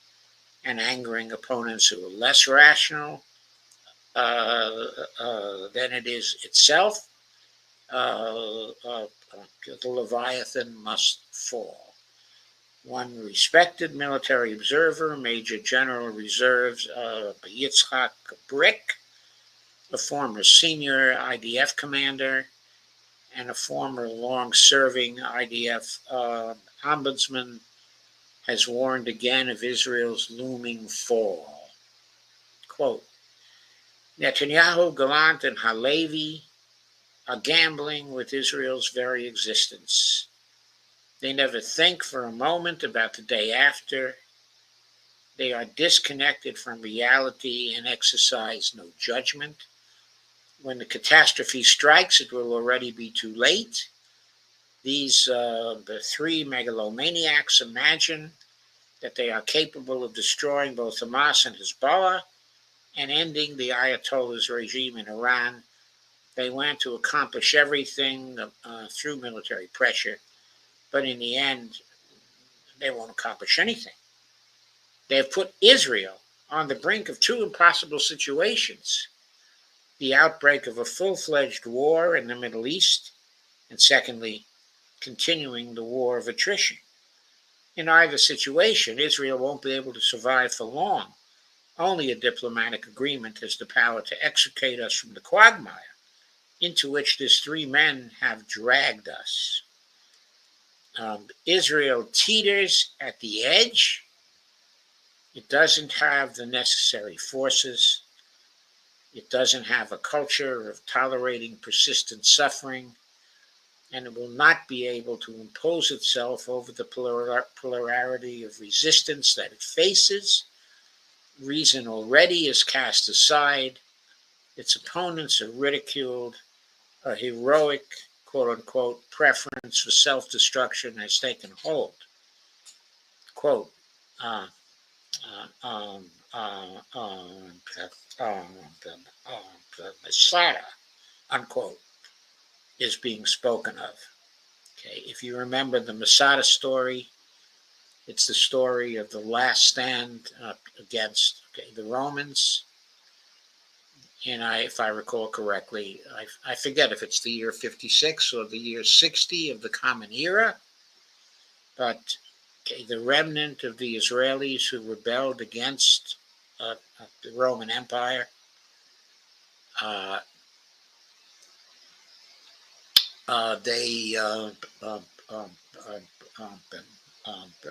and angering opponents who are less rational than it is itself, the Leviathan must fall. One respected military observer, Major General Reserves Yitzhak Brick, a former senior IDF commander and a former long-serving IDF ombudsman, has warned again of Israel's looming fall. Quote, Netanyahu, Gallant, and Halevi are gambling with Israel's very existence. They never think for a moment about the day after. They are disconnected from reality and exercise no judgment. When the catastrophe strikes, it will already be too late. The three megalomaniacs imagine that they are capable of destroying both Hamas and Hezbollah and ending the Ayatollah's regime in Iran. They want to accomplish everything through military pressure, but in the end, they won't accomplish anything. They have put Israel on the brink of two impossible situations: the outbreak of a full-fledged war in the Middle East, and secondly, continuing the war of attrition. In either situation, Israel won't be able to survive for long. Only a diplomatic agreement has the power to extricate us from the quagmire into which these three men have dragged us. Israel teeters at the edge. It doesn't have the necessary forces. It doesn't have a culture of tolerating persistent suffering, and it will not be able to impose itself over the plurality of resistance that it faces. Reason already is cast aside. Its opponents are ridiculed. A heroic, quote-unquote, preference for self-destruction has taken hold. Quote, Masada, unquote, is being spoken of. Okay, if you remember the Masada story, it's the story of the last stand against the Romans. And if I recall correctly, I forget if it's the year 56 or the year 60 of the Common Era, but the remnant of the Israelis who rebelled against the Roman Empire they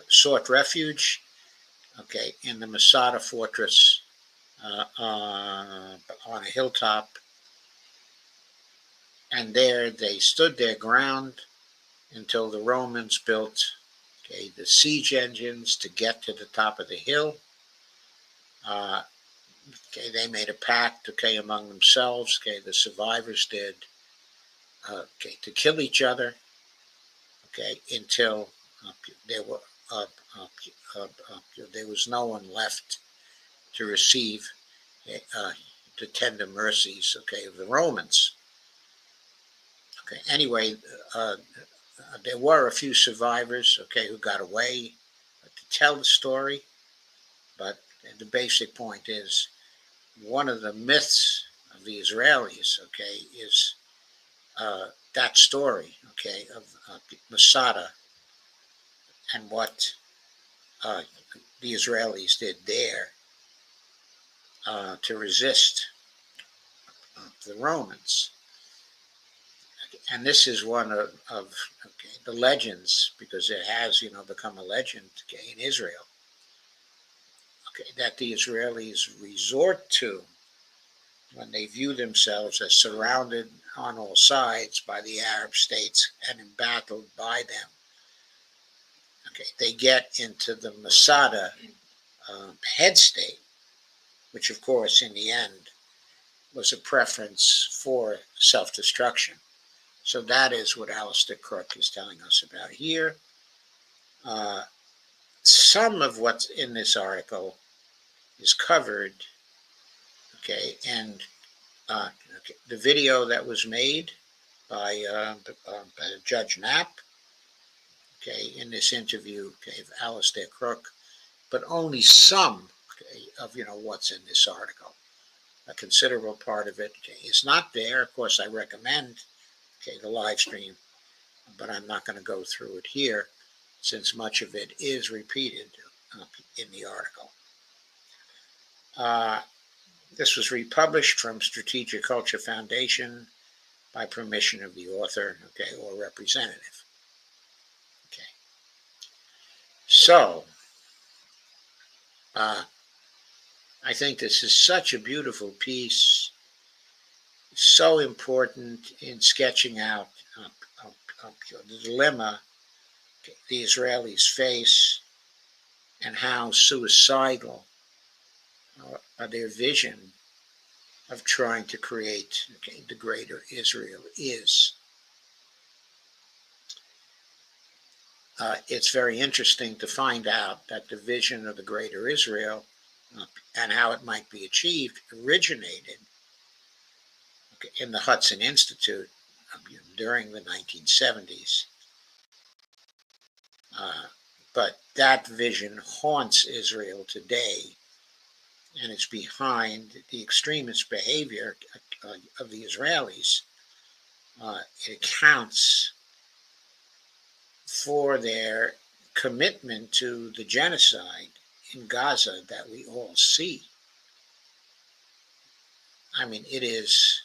sought refuge, in the Masada fortress on a hilltop, and there they stood their ground until the Romans built the siege engines to get to the top of the hill. They made a pact, among themselves, the survivors did, to kill each other, until there was no one left to receive the tender mercies, of the Romans. Anyway, there were a few survivors, who got away to tell the story, but the basic point is one of the myths of the Israelis, is that story, of Masada and what the Israelis did there to resist the Romans. And this is one of the legends, because it has, become a legend in Israel, that the Israelis resort to when they view themselves as surrounded on all sides by the Arab states and embattled by them. They get into the Masada head state, which of course in the end was a preference for self-destruction. So that is what Alistair Crook is telling us about here. Some of what's in this article is covered, and the video that was made by Judge Knapp, in this interview of Alistair Crook, but only some of what's in this article. A considerable part of it is not there. Of course, I recommend the live stream, but I'm not going to go through it here since much of it is repeated in the article. This was republished from Strategic Culture Foundation by permission of the author, or representative. So, I think this is such a beautiful piece, so important in sketching out the dilemma the Israelis face and how suicidal their vision of trying to create the greater Israel is. It's very interesting to find out that the vision of the greater Israel and how it might be achieved originated in the Hudson Institute during the 1970s. But that vision haunts Israel today, and it's behind the extremist behavior of the Israelis. It accounts for their commitment to the genocide in Gaza that we all see. I mean, it is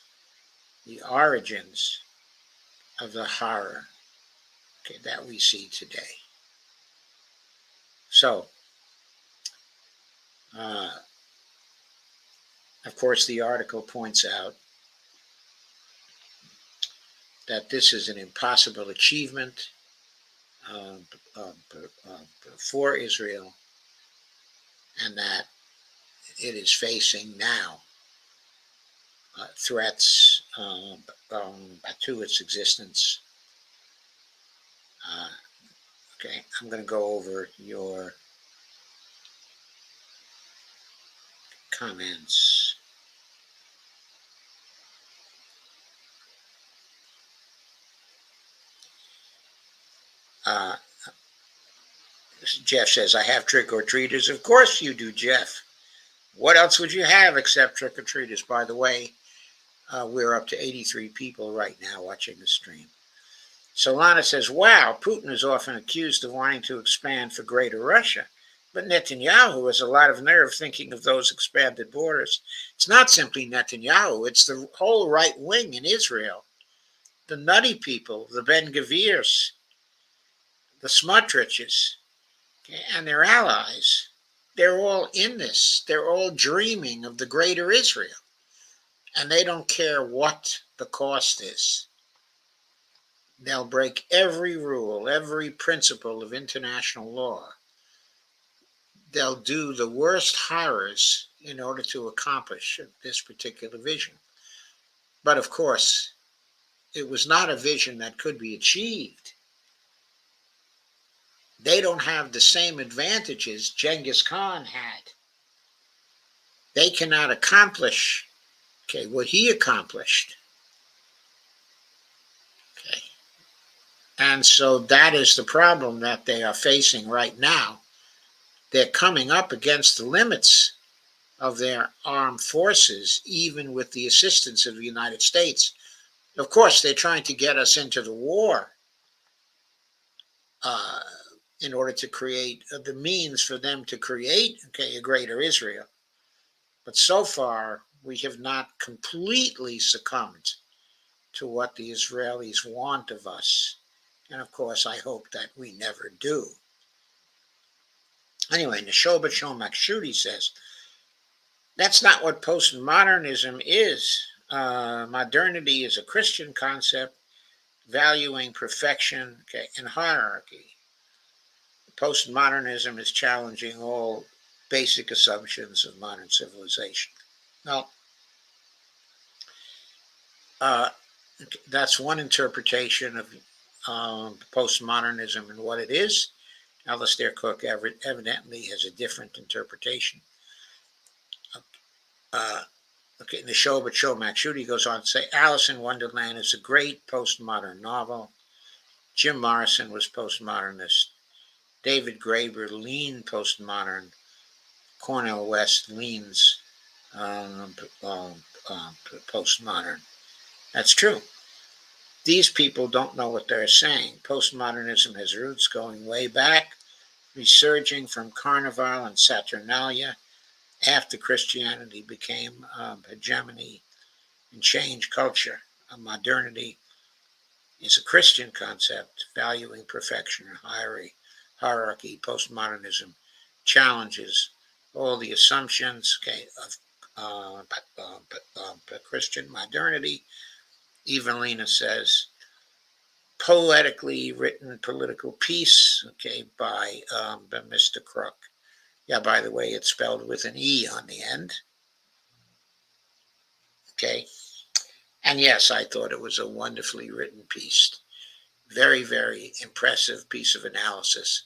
the origins of the horror that we see today. So, of course, the article points out that this is an impossible achievement for Israel, and that it is facing now threats to its existence. I'm going to go over your comments. Jeff says, I have trick-or-treaters. Of course you do, Jeff. What else would you have except trick-or-treaters? By the way, we're up to 83 people right now watching the stream. Solana says, wow, Putin is often accused of wanting to expand for Greater Russia, but Netanyahu has a lot of nerve thinking of those expanded borders. It's not simply Netanyahu, it's the whole right wing in Israel. The nutty people, the Ben-Gvirs, the Smotriches, and their allies. They're all in this. They're all dreaming of the Greater Israel. And they don't care what the cost is. They'll break every rule, every principle of international law. They'll do the worst horrors in order to accomplish this particular vision. But of course, it was not a vision that could be achieved. They don't have the same advantages Genghis Khan had. They cannot accomplish what he accomplished. And so that is the problem that they are facing right now. They're coming up against the limits of their armed forces, even with the assistance of the United States. Of course, they're trying to get us into the war in order to create the means for them to create a greater Israel. But so far, we have not completely succumbed to what the Israelis want of us. And of course, I hope that we never do. Anyway, Neshoba Shomakshudi says, that's not what postmodernism is. Modernity is a Christian concept valuing perfection and hierarchy. Postmodernism is challenging all basic assumptions of modern civilization. Well, that's one interpretation of postmodernism and what it is. Alistair Cook evidently has a different interpretation. Neshoba Shomakshudi goes on to say, Alice in Wonderland is a great postmodern novel. Jim Morrison was postmodernist. David Graeber leaned postmodern. Cornel West leans postmodern. That's true. These people don't know what they're saying. Postmodernism has roots going way back, resurging from Carnival and Saturnalia after Christianity became hegemony and changed culture. Modernity is a Christian concept valuing perfection and hierarchy. Postmodernism challenges all the assumptions of Christian modernity. Evelina says, poetically written political piece, by Mr. Crook. Yeah, by the way, it's spelled with an E on the end. Okay. And yes, I thought it was a wonderfully written piece. Very, very impressive piece of analysis.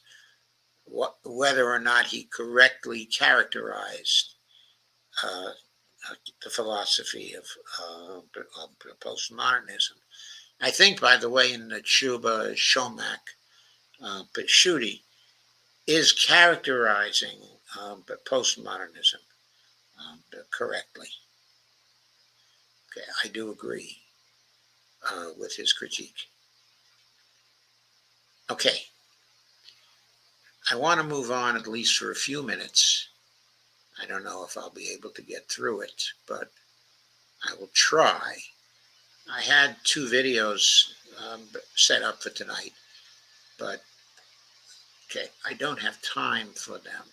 Whether or not he correctly characterized the philosophy of postmodernism. I think, by the way, in the Chuba Shomak, Pashuti is characterizing postmodernism correctly. Okay, I do agree with his critique. Okay, I want to move on at least for a few minutes. I don't know if I'll be able to get through it, but I will try. I had 2 videos set up for tonight, but okay, I don't have time for them.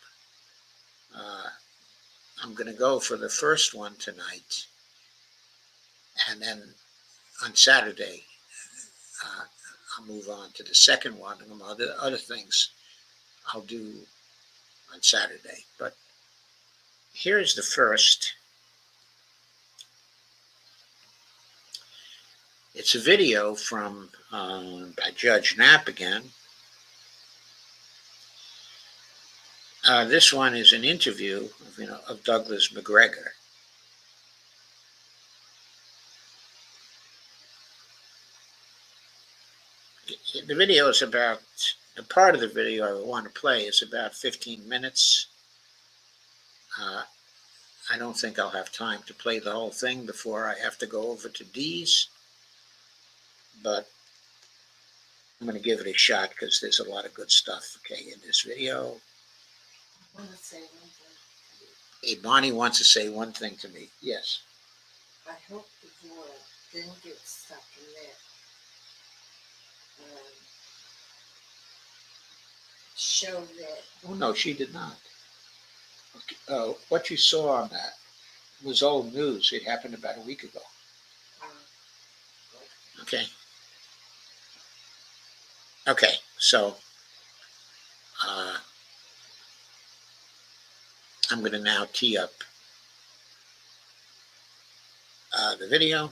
I'm going to go for the first one tonight, and then on Saturday, I'll move on to the second one, and other things I'll do on Saturday. But here's the first. It's a video from by Judge Knapp again. This one is an interview of Douglas McGregor. The video is about, the part of the video I want to play is about 15 minutes. I don't think I'll have time to play the whole thing before I have to go over to D's, but I'm going to give it a shot because there's a lot of good stuff, in this video. I want to say one thing. Hey, Bonnie wants to say one thing to me. Yes. I hope the board didn't get stuck in there. Show that. Oh, no, she did not. Okay. What you saw on that was old news. It happened about a week ago. Okay. Okay, so I'm going to now tee up the video.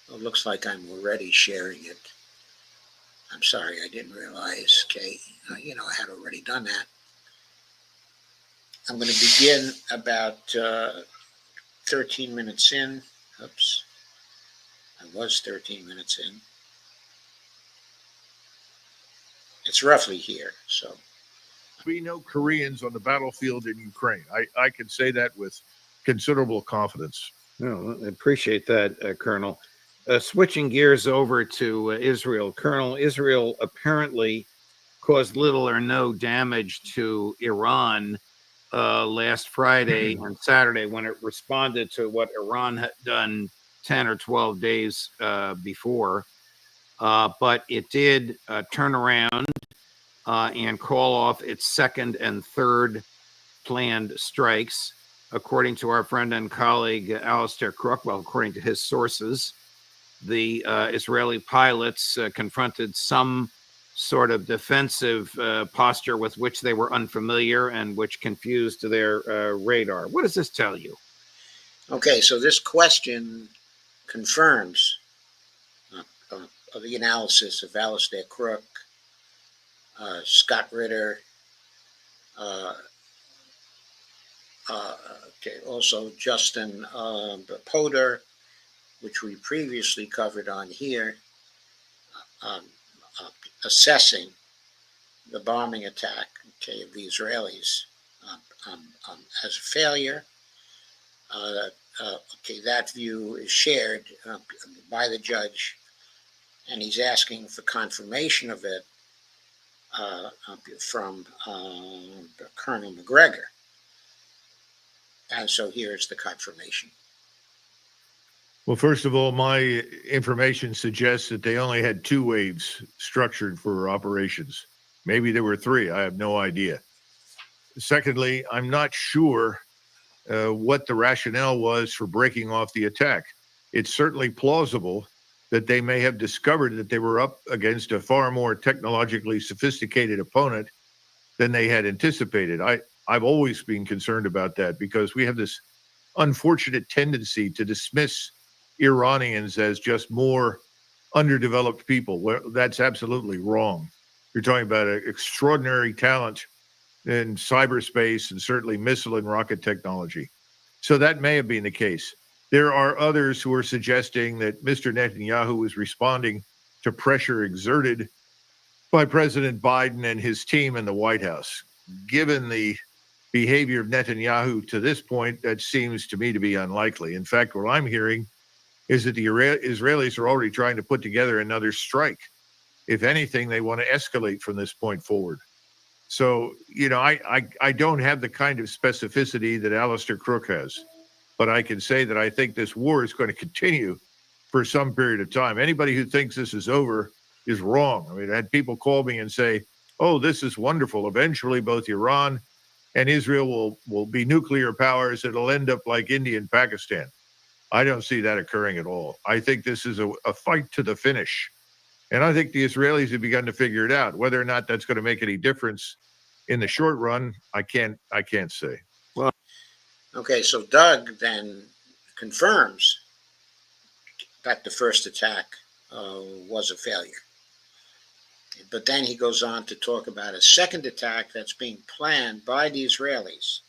It looks like I'm already sharing it. I'm sorry, I didn't realize, I had already done that. I'm going to begin about 13 minutes in. Oops. I was 13 minutes in. It's roughly here, so. Be no Koreans on the battlefield in Ukraine. I can say that with considerable confidence. No, I appreciate that, Colonel. Switching gears over to Israel, Colonel, Israel apparently caused little or no damage to Iran last Friday and Saturday when it responded to what Iran had done 10 or 12 days before. But it did turn around and call off its second and third planned strikes, according to our friend and colleague Alistair Crook. Well, according to his sources, the Israeli pilots confronted some sort of defensive posture with which they were unfamiliar and which confused their radar. What does this tell you? Okay, so this question confirms the analysis of Alistair Crook, Scott Ritter, also Justin Poder, which we previously covered on here, assessing the bombing attack of the Israelis as a failure. Okay, that view is shared by the judge, and he's asking for confirmation of it from Colonel McGregor. And so here's the confirmation. Well, first of all, my information suggests that they only had 2 waves structured for operations. Maybe there were 3. I have no idea. Secondly, I'm not sure what the rationale was for breaking off the attack. It's certainly plausible that they may have discovered that they were up against a far more technologically sophisticated opponent than they had anticipated. I've always been concerned about that because we have this unfortunate tendency to dismiss Iranians as just more underdeveloped people. Well, that's absolutely wrong. You're talking about an extraordinary talent in cyberspace and certainly missile and rocket technology. So that may have been the case. There are others who are suggesting that Mr. Netanyahu is responding to pressure exerted by President Biden and his team in the White House. Given the behavior of Netanyahu to this point, that seems to me to be unlikely. In fact, what I'm hearing is that the Israelis are already trying to put together another strike. If anything, they want to escalate from this point forward. So, I don't have the kind of specificity that Alistair Crook has, but I can say that I think this war is going to continue for some period of time. Anybody who thinks this is over is wrong. I mean, I had people call me and say, oh, this is wonderful. Eventually, both Iran and Israel will be nuclear powers. It'll end up like India and Pakistan. I don't see that occurring at all. I think this is a fight to the finish. And I think the Israelis have begun to figure it out. Whether or not that's going to make any difference in the short run, I can't say. Well, okay, so Doug then confirms that the first attack was a failure. But then he goes on to talk about a second attack that's being planned by the Israelis.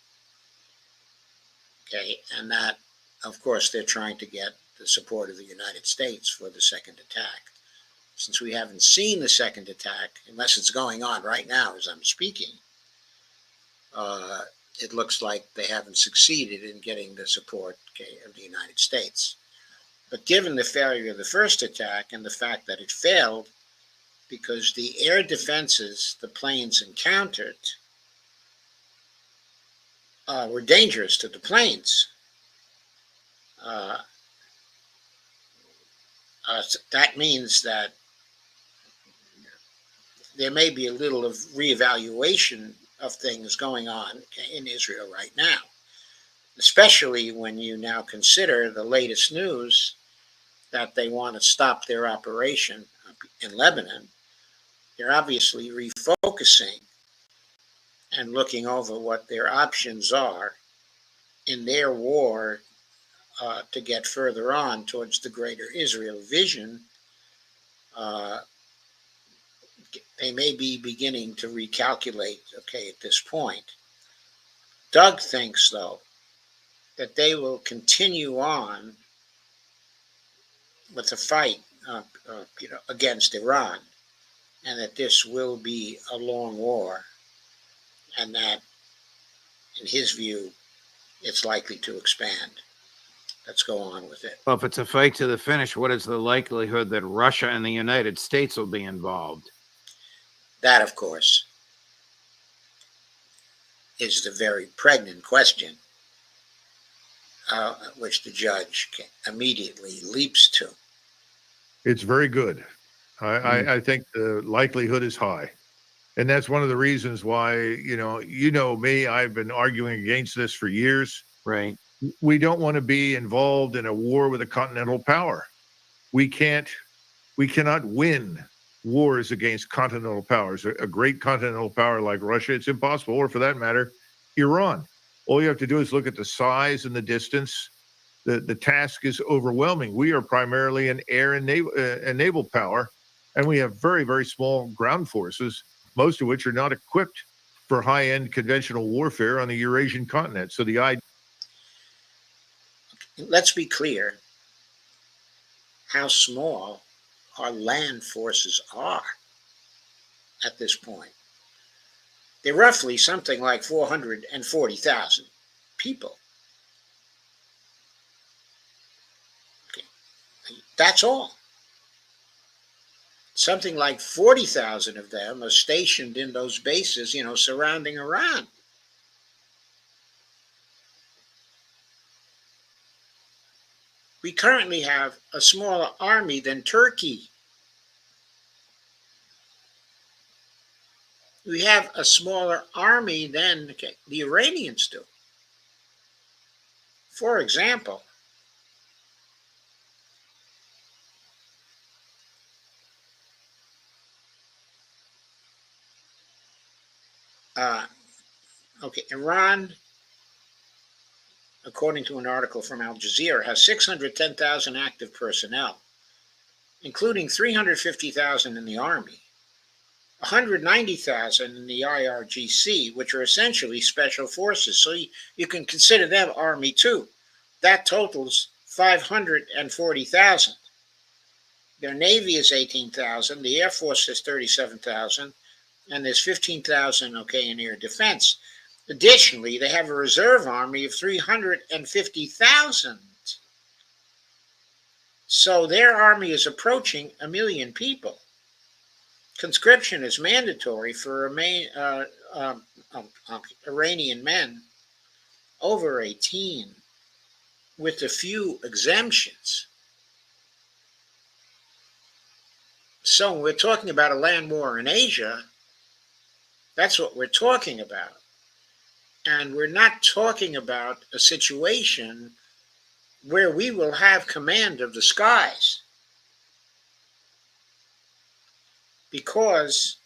Okay, and that, of course, they're trying to get the support of the United States for the second attack. Since we haven't seen the second attack, unless it's going on right now as I'm speaking, it looks like they haven't succeeded in getting the support of the United States. But given the failure of the first attack and the fact that it failed because the air defenses the planes encountered were dangerous to the planes, that means that there may be a little of reevaluation of things going on in Israel right now, especially when you now consider the latest news that they want to stop their operation in Lebanon. They're obviously refocusing and looking over what their options are in their war to get further on towards the greater Israel vision. They may be beginning to recalculate, at this point. Doug thinks, though, that they will continue on with the fight, against Iran, and that this will be a long war, and that, in his view, it's likely to expand. Let's go on with it. well, if it's a fight to the finish, what is the likelihood that Russia and the United States will be involved? That, of course, is the very pregnant question, which the judge immediately leaps to. It's very good. I think the likelihood is high. And that's one of the reasons why, you know me, I've been arguing against this for years. Right. We don't want to be involved in a war with a continental power. We cannot win wars against continental powers. A great continental power like Russia, it's impossible. Or for that matter, Iran. All you have to do is look at the size and the distance. The task is overwhelming. We are primarily an air and naval power, and we have very, very small ground forces, most of which are not equipped for high-end conventional warfare on the Eurasian continent. So the idea. Let's be clear how small our land forces are at this point. They're roughly something like 440,000 people. Okay. That's all. Something like 40,000 of them are stationed in those bases, surrounding Iran. We currently have a smaller army than Turkey. We have a smaller army than the Iranians do. For example, Iran, according to an article from Al Jazeera, has 610,000 active personnel, including 350,000 in the army, 190,000 in the IRGC, which are essentially special forces. So you can consider them army too. That totals 540,000. Their Navy is 18,000. The Air Force is 37,000. And there's 15,000, in air defense. Additionally, they have a reserve army of 350,000. So their army is approaching 1 million people. Conscription is mandatory for Iranian men over 18, with a few exemptions. So when we're talking about a land war in Asia, that's what we're talking about. And we're not talking about a situation where we will have command of the skies, because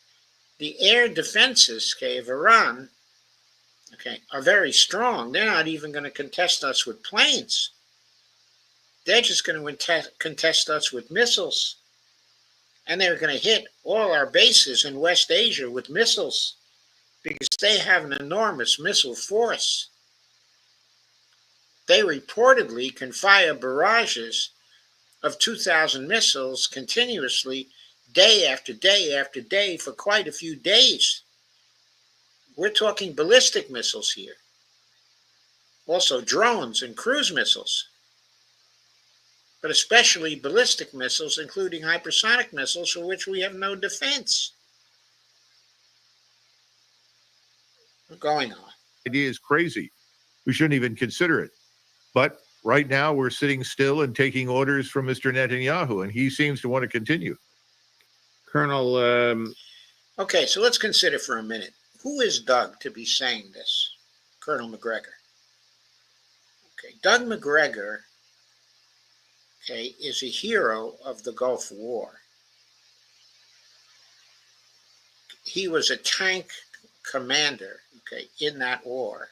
the air defenses of Iran are very strong. They're not even going to contest us with planes. They're just going to contest us with missiles. And they're going to hit all our bases in West Asia with missiles, because they have an enormous missile force. They reportedly can fire barrages of 2,000 missiles continuously, day after day after day, for quite a few days. We're talking ballistic missiles here. Also drones and cruise missiles. But especially ballistic missiles, including hypersonic missiles, for which we have no defense. Going on. Idea is crazy. We shouldn't even consider it. But right now we're sitting still and taking orders from Mr. Netanyahu, and he seems to want to continue. Colonel, Okay, so let's consider for a minute. Who is Doug to be saying this? Colonel McGregor. Okay, Doug McGregor, is a hero of the Gulf War. He was a tank commander, in that war.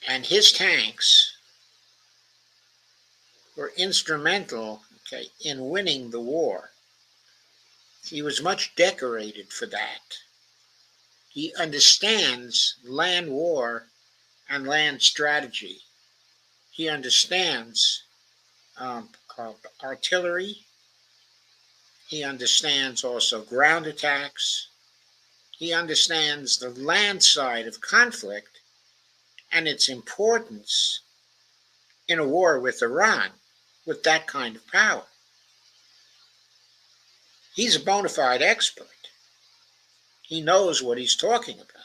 And his tanks were instrumental, in winning the war. He was much decorated for that. He understands land war and land strategy. He understands artillery. He understands also ground attacks. He understands the land side of conflict and its importance in a war with Iran, with that kind of power. He's a bona fide expert. He knows what he's talking about.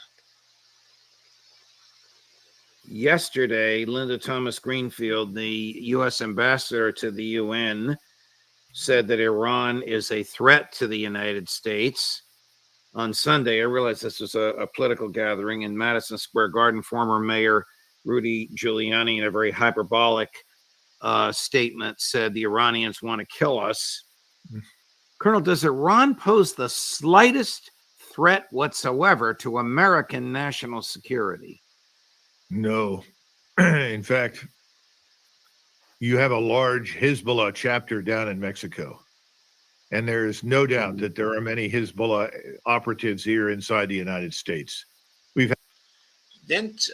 yesterday, Linda Thomas Greenfield, the U.S. ambassador to the UN, said that Iran is a threat to the United States. On Sunday, I realized this was a political gathering in Madison Square Garden. Former Mayor Rudy Giuliani, in a very hyperbolic statement, said the Iranians want to kill us. Colonel, does Iran pose the slightest threat whatsoever to American national security? No. In fact, you have a large Hezbollah chapter down in Mexico. And there is no doubt that there are many Hezbollah operatives here inside the United States. Didn't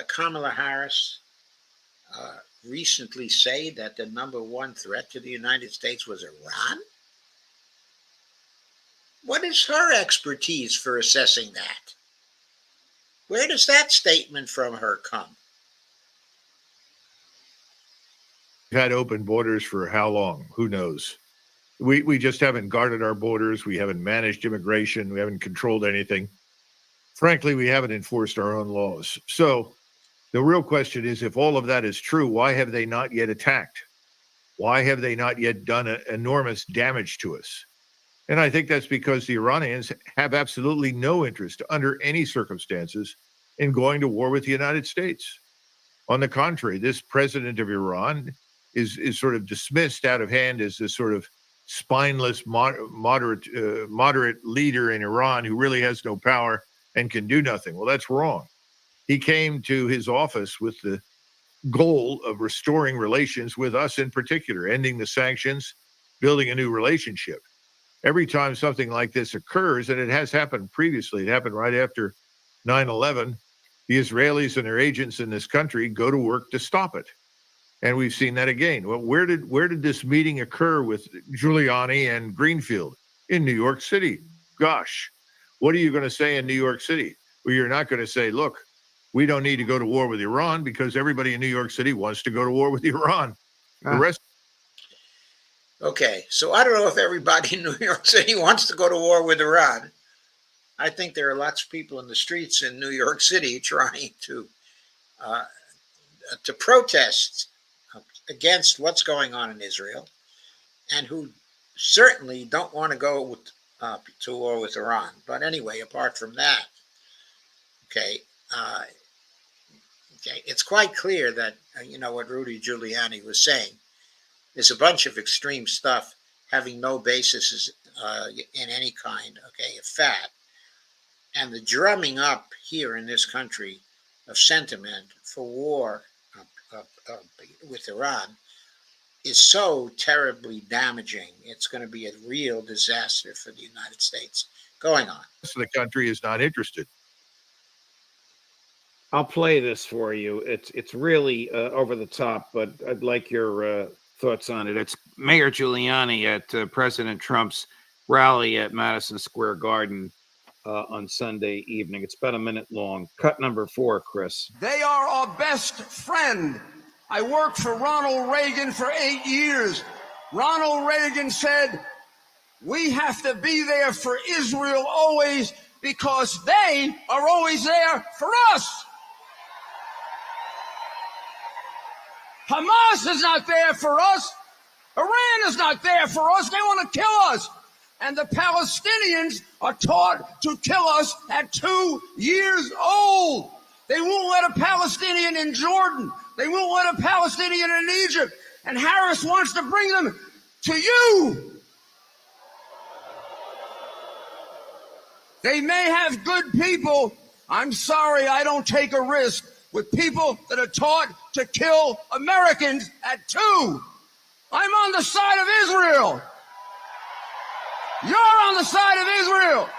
Kamala Harris recently say that the number one threat to the United States was Iran? What is her expertise for assessing that? Where does that statement from her come? We've had open borders for how long? Who knows? We just haven't guarded our borders. We haven't managed immigration. We haven't controlled anything. Frankly, we haven't enforced our own laws. So the real question is, if all of that is true, why have they not yet attacked? Why have they not yet done enormous damage to us? And I think that's because the Iranians have absolutely no interest under any circumstances in going to war with the United States. On the contrary, this president of Iran is sort of dismissed out of hand as this sort of spineless, moderate leader in Iran who really has no power and can do nothing. Well, that's wrong. He came to his office with the goal of restoring relations with us in particular, ending the sanctions, building a new relationship. Every time something like this occurs, and it has happened previously, it happened right after 9/11, the Israelis and their agents in this country go to work to stop it. And we've seen that again. Well, where did this meeting occur with Giuliani and Greenfield? In New York City. Gosh, what are you going to say in New York City? Well, you're not going to say, look, we don't need to go to war with Iran because everybody in New York City wants to go to war with Iran. The rest. Okay, so I don't know if everybody in New York City wants to go to war with Iran. I think there are lots of people in the streets in New York City trying to protest against what's going on in Israel, and who certainly don't want to go to war with Iran. But anyway, apart from that, okay, it's quite clear that what Rudy Giuliani was saying is a bunch of extreme stuff having no basis in any kind, of fact. And the drumming up here in this country of sentiment for war with Iran is so terribly damaging. It's going to be a real disaster for the United States going on. So the country is not interested. I'll play this for you. It's really over the top, but I'd like your thoughts on it. It's Mayor Giuliani at President Trump's rally at Madison Square Garden on Sunday evening. It's about a minute long. Cut number 4, Chris. They are our best friend. I worked for Ronald Reagan for 8 years. Ronald Reagan said, we have to be there for Israel always because they are always there for us. Hamas is not there for us. Iran is not there for us. They want to kill us. And the Palestinians are taught to kill us at 2 years old. They won't let a Palestinian in Jordan. They won't let a Palestinian in Egypt. And Harris wants to bring them to you. They may have good people. I'm sorry, I don't take a risk with people that are taught to kill Americans at 2. I'm on the side of Israel. You're on the side of Israel.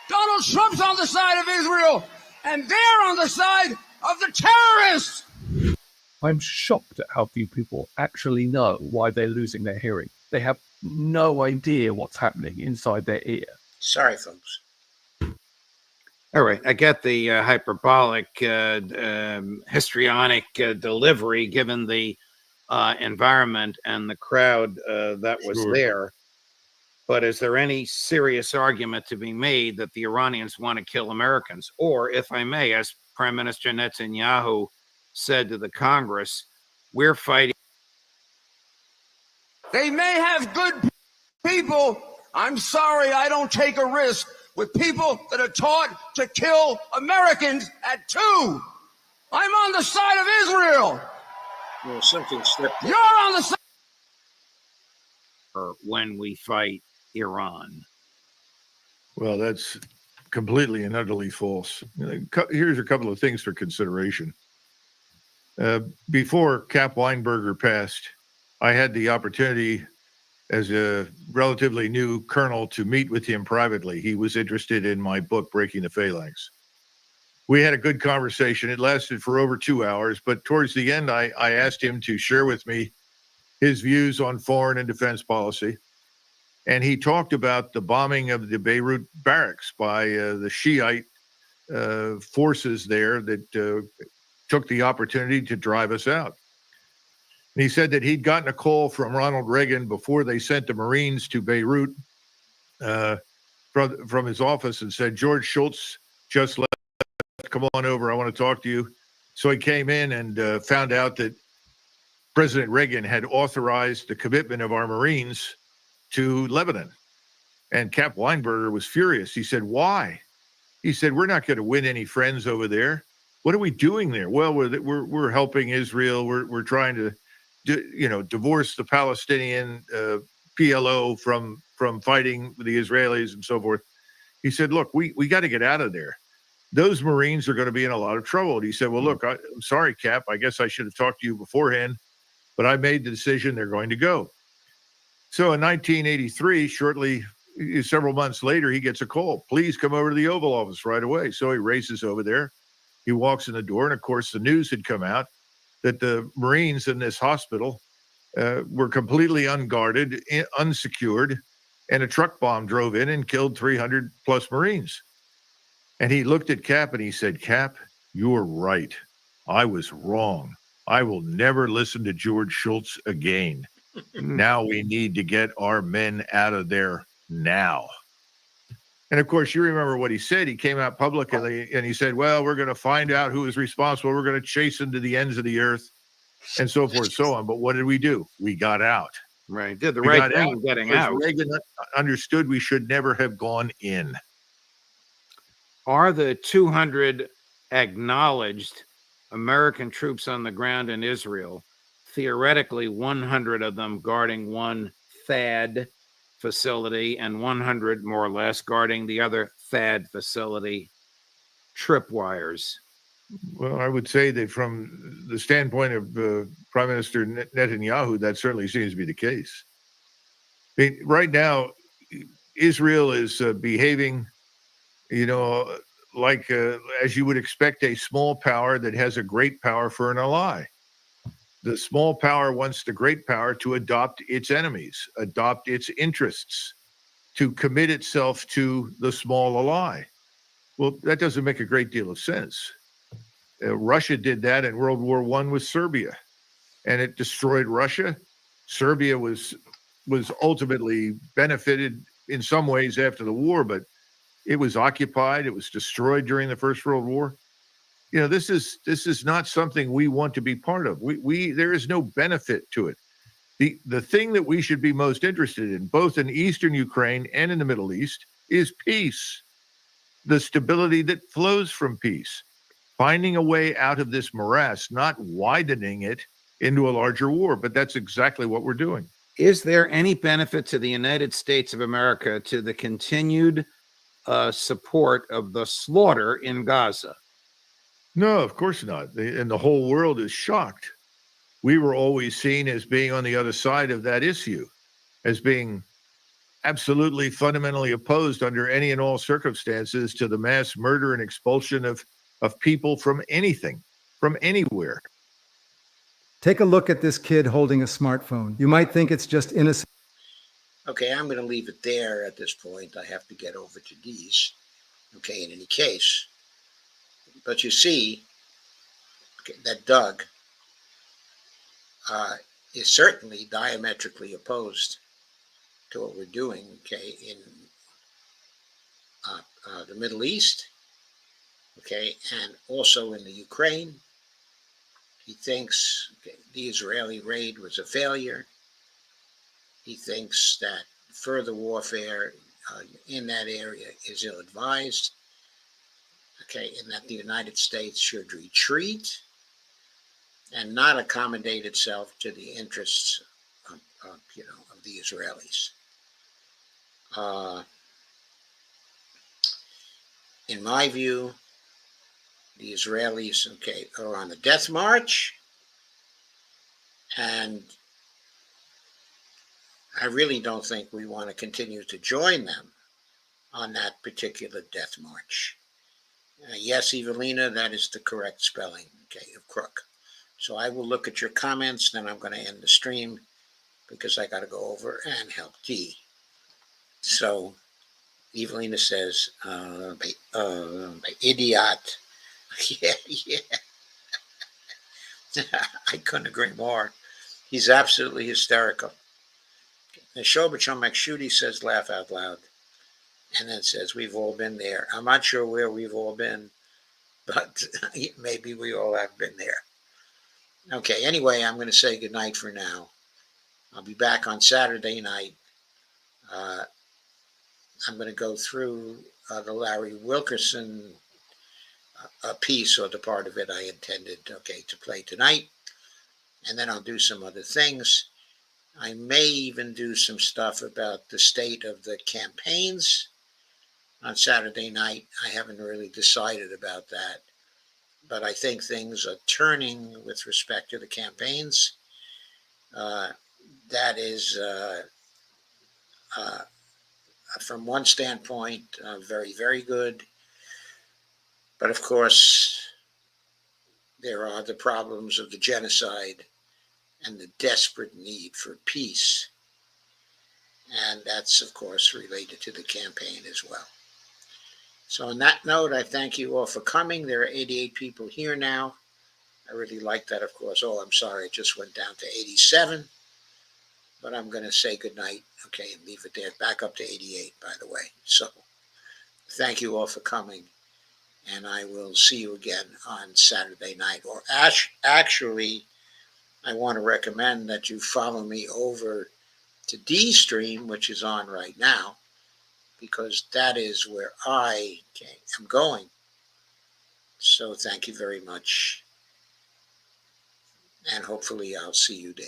Donald Trump's on the side of Israel. And they're on the side of the terrorists. I'm shocked at how few people actually know why they're losing their hearing. They have no idea what's happening inside their ear. Sorry, folks. All right. I get the hyperbolic, histrionic delivery given the environment and the crowd that was there. But is there any serious argument to be made that the Iranians want to kill Americans? Or, if I may, as Prime Minister Netanyahu said to the Congress, we're fighting. They may have good people. I'm sorry, I don't take a risk with people that are taught to kill Americans at 2. I'm on the side of Israel. Well, something slipped. You're on the side. When we fight Iran. Well, that's completely and utterly false. Here's a couple of things for consideration. Before Cap Weinberger passed, I had the opportunity as a relatively new colonel to meet with him privately. He was interested in my book, Breaking the Phalanx. We had a good conversation. It lasted for over 2 hours, but towards the end, I asked him to share with me his views on foreign and defense policy. and he talked about the bombing of the Beirut barracks by the Shiite forces there that took the opportunity to drive us out. And he said that he'd gotten a call from Ronald Reagan before they sent the Marines to Beirut from his office and said, George Shultz just left. Come on over. I want to talk to you. So he came in and found out that President Reagan had authorized the commitment of our Marines to Lebanon. And Cap Weinberger was furious. He said, why? He said, we're not going to win any friends over there. What are we doing there? Well, we're helping Israel. We're trying to divorce the Palestinian PLO from fighting the Israelis and so forth. He said, look, we got to get out of there. Those Marines are going to be in a lot of trouble. And he said, well, look, I'm sorry, Cap. I guess I should have talked to you beforehand, but I made the decision they're going to go. So in 1983, several months later, he gets a call. Please come over to the Oval Office right away. So he races over there. He walks in the door. And of course, the news had come out that the Marines in this hospital were completely unguarded, unsecured, and a truck bomb drove in and killed 300 plus Marines. And he looked at Cap and he said, Cap, you're right. I was wrong. I will never listen to George Shultz again. Now we need to get our men out of there now. And of course, you remember what he said. He came out publicly and he said, well, we're going to find out who is responsible. We're going to chase them to the ends of the earth and so forth and so on. But what did we do? We got out. Right. Did the We right got thing out getting because out. Reagan understood we should never have gone in. Are the 200 acknowledged American troops on the ground in Israel, theoretically 100 of them guarding one THAAD facility and 100 more or less guarding the other THAAD facility tripwires? Well, I would say that from the standpoint of Prime Minister Netanyahu, that certainly seems to be the case. I mean, right now, Israel is behaving, like as you would expect a small power that has a great power for an ally. The small power wants the great power to adopt its enemies, adopt its interests, to commit itself to the small ally. Well, that doesn't make a great deal of sense. Russia did that in World War I with Serbia, and it destroyed Russia. Serbia was ultimately benefited in some ways after the war, but it was occupied. It was destroyed during the First World War. This is not something we want to be part of. There is no benefit to it. The thing that we should be most interested in, both in Eastern Ukraine and in the Middle East, is peace, the stability that flows from peace, finding a way out of this morass, not widening it into a larger war. But that's exactly what we're doing. Is there any benefit to the United States of America to the continued support of the slaughter in Gaza? No, of course not. And the whole world is shocked. We were always seen as being on the other side of that issue, as being absolutely fundamentally opposed under any and all circumstances to the mass murder and expulsion of people from anything, from anywhere. Take a look at this kid holding a smartphone. You might think it's just innocent. Okay, I'm going to leave it there at this point. I have to get over to these. Okay, in any case. But you see, that Doug is certainly diametrically opposed to what we're doing, okay, in the Middle East, okay, and also in the Ukraine. He thinks the Israeli raid was a failure. He thinks that further warfare in that area is ill-advised, okay, and that the United States should retreat and not accommodate itself to the interests of the Israelis. In my view, the Israelis, okay, are on a death march, and I really don't think we want to continue to join them on that particular death march. Yes, Evelina, that is the correct spelling, okay, of crook. So I will look at your comments, then I'm going to end the stream because I got to go over and help Dee. So Evelina says, idiot. Yeah, yeah. I couldn't agree more. He's absolutely hysterical. And Shobachon McShooty says, laugh out loud. And then says, we've all been there. I'm not sure where we've all been, but maybe we all have been there. Okay, anyway, I'm going to say goodnight for now. I'll be back on Saturday night. I'm going to go through the Larry Wilkerson piece, or the part of it I intended, to play tonight. And then I'll do some other things. I may even do some stuff about the state of the campaigns on Saturday night. I haven't really decided about that, but I think things are turning with respect to the campaigns. That is, from one standpoint, very, very good. But of course, there are the problems of the genocide and the desperate need for peace. And that's, of course, related to the campaign as well. So on that note, I thank you all for coming. There are 88 people here now. I really like that, of course. Oh, I'm sorry, it just went down to 87. But I'm going to say goodnight, and leave it there. Back up to 88, by the way. So thank you all for coming. And I will see you again on Saturday night. Or actually, I want to recommend that you follow me over to D-Stream, which is on right now, because that is where I am going. So thank you very much. And hopefully I'll see you there.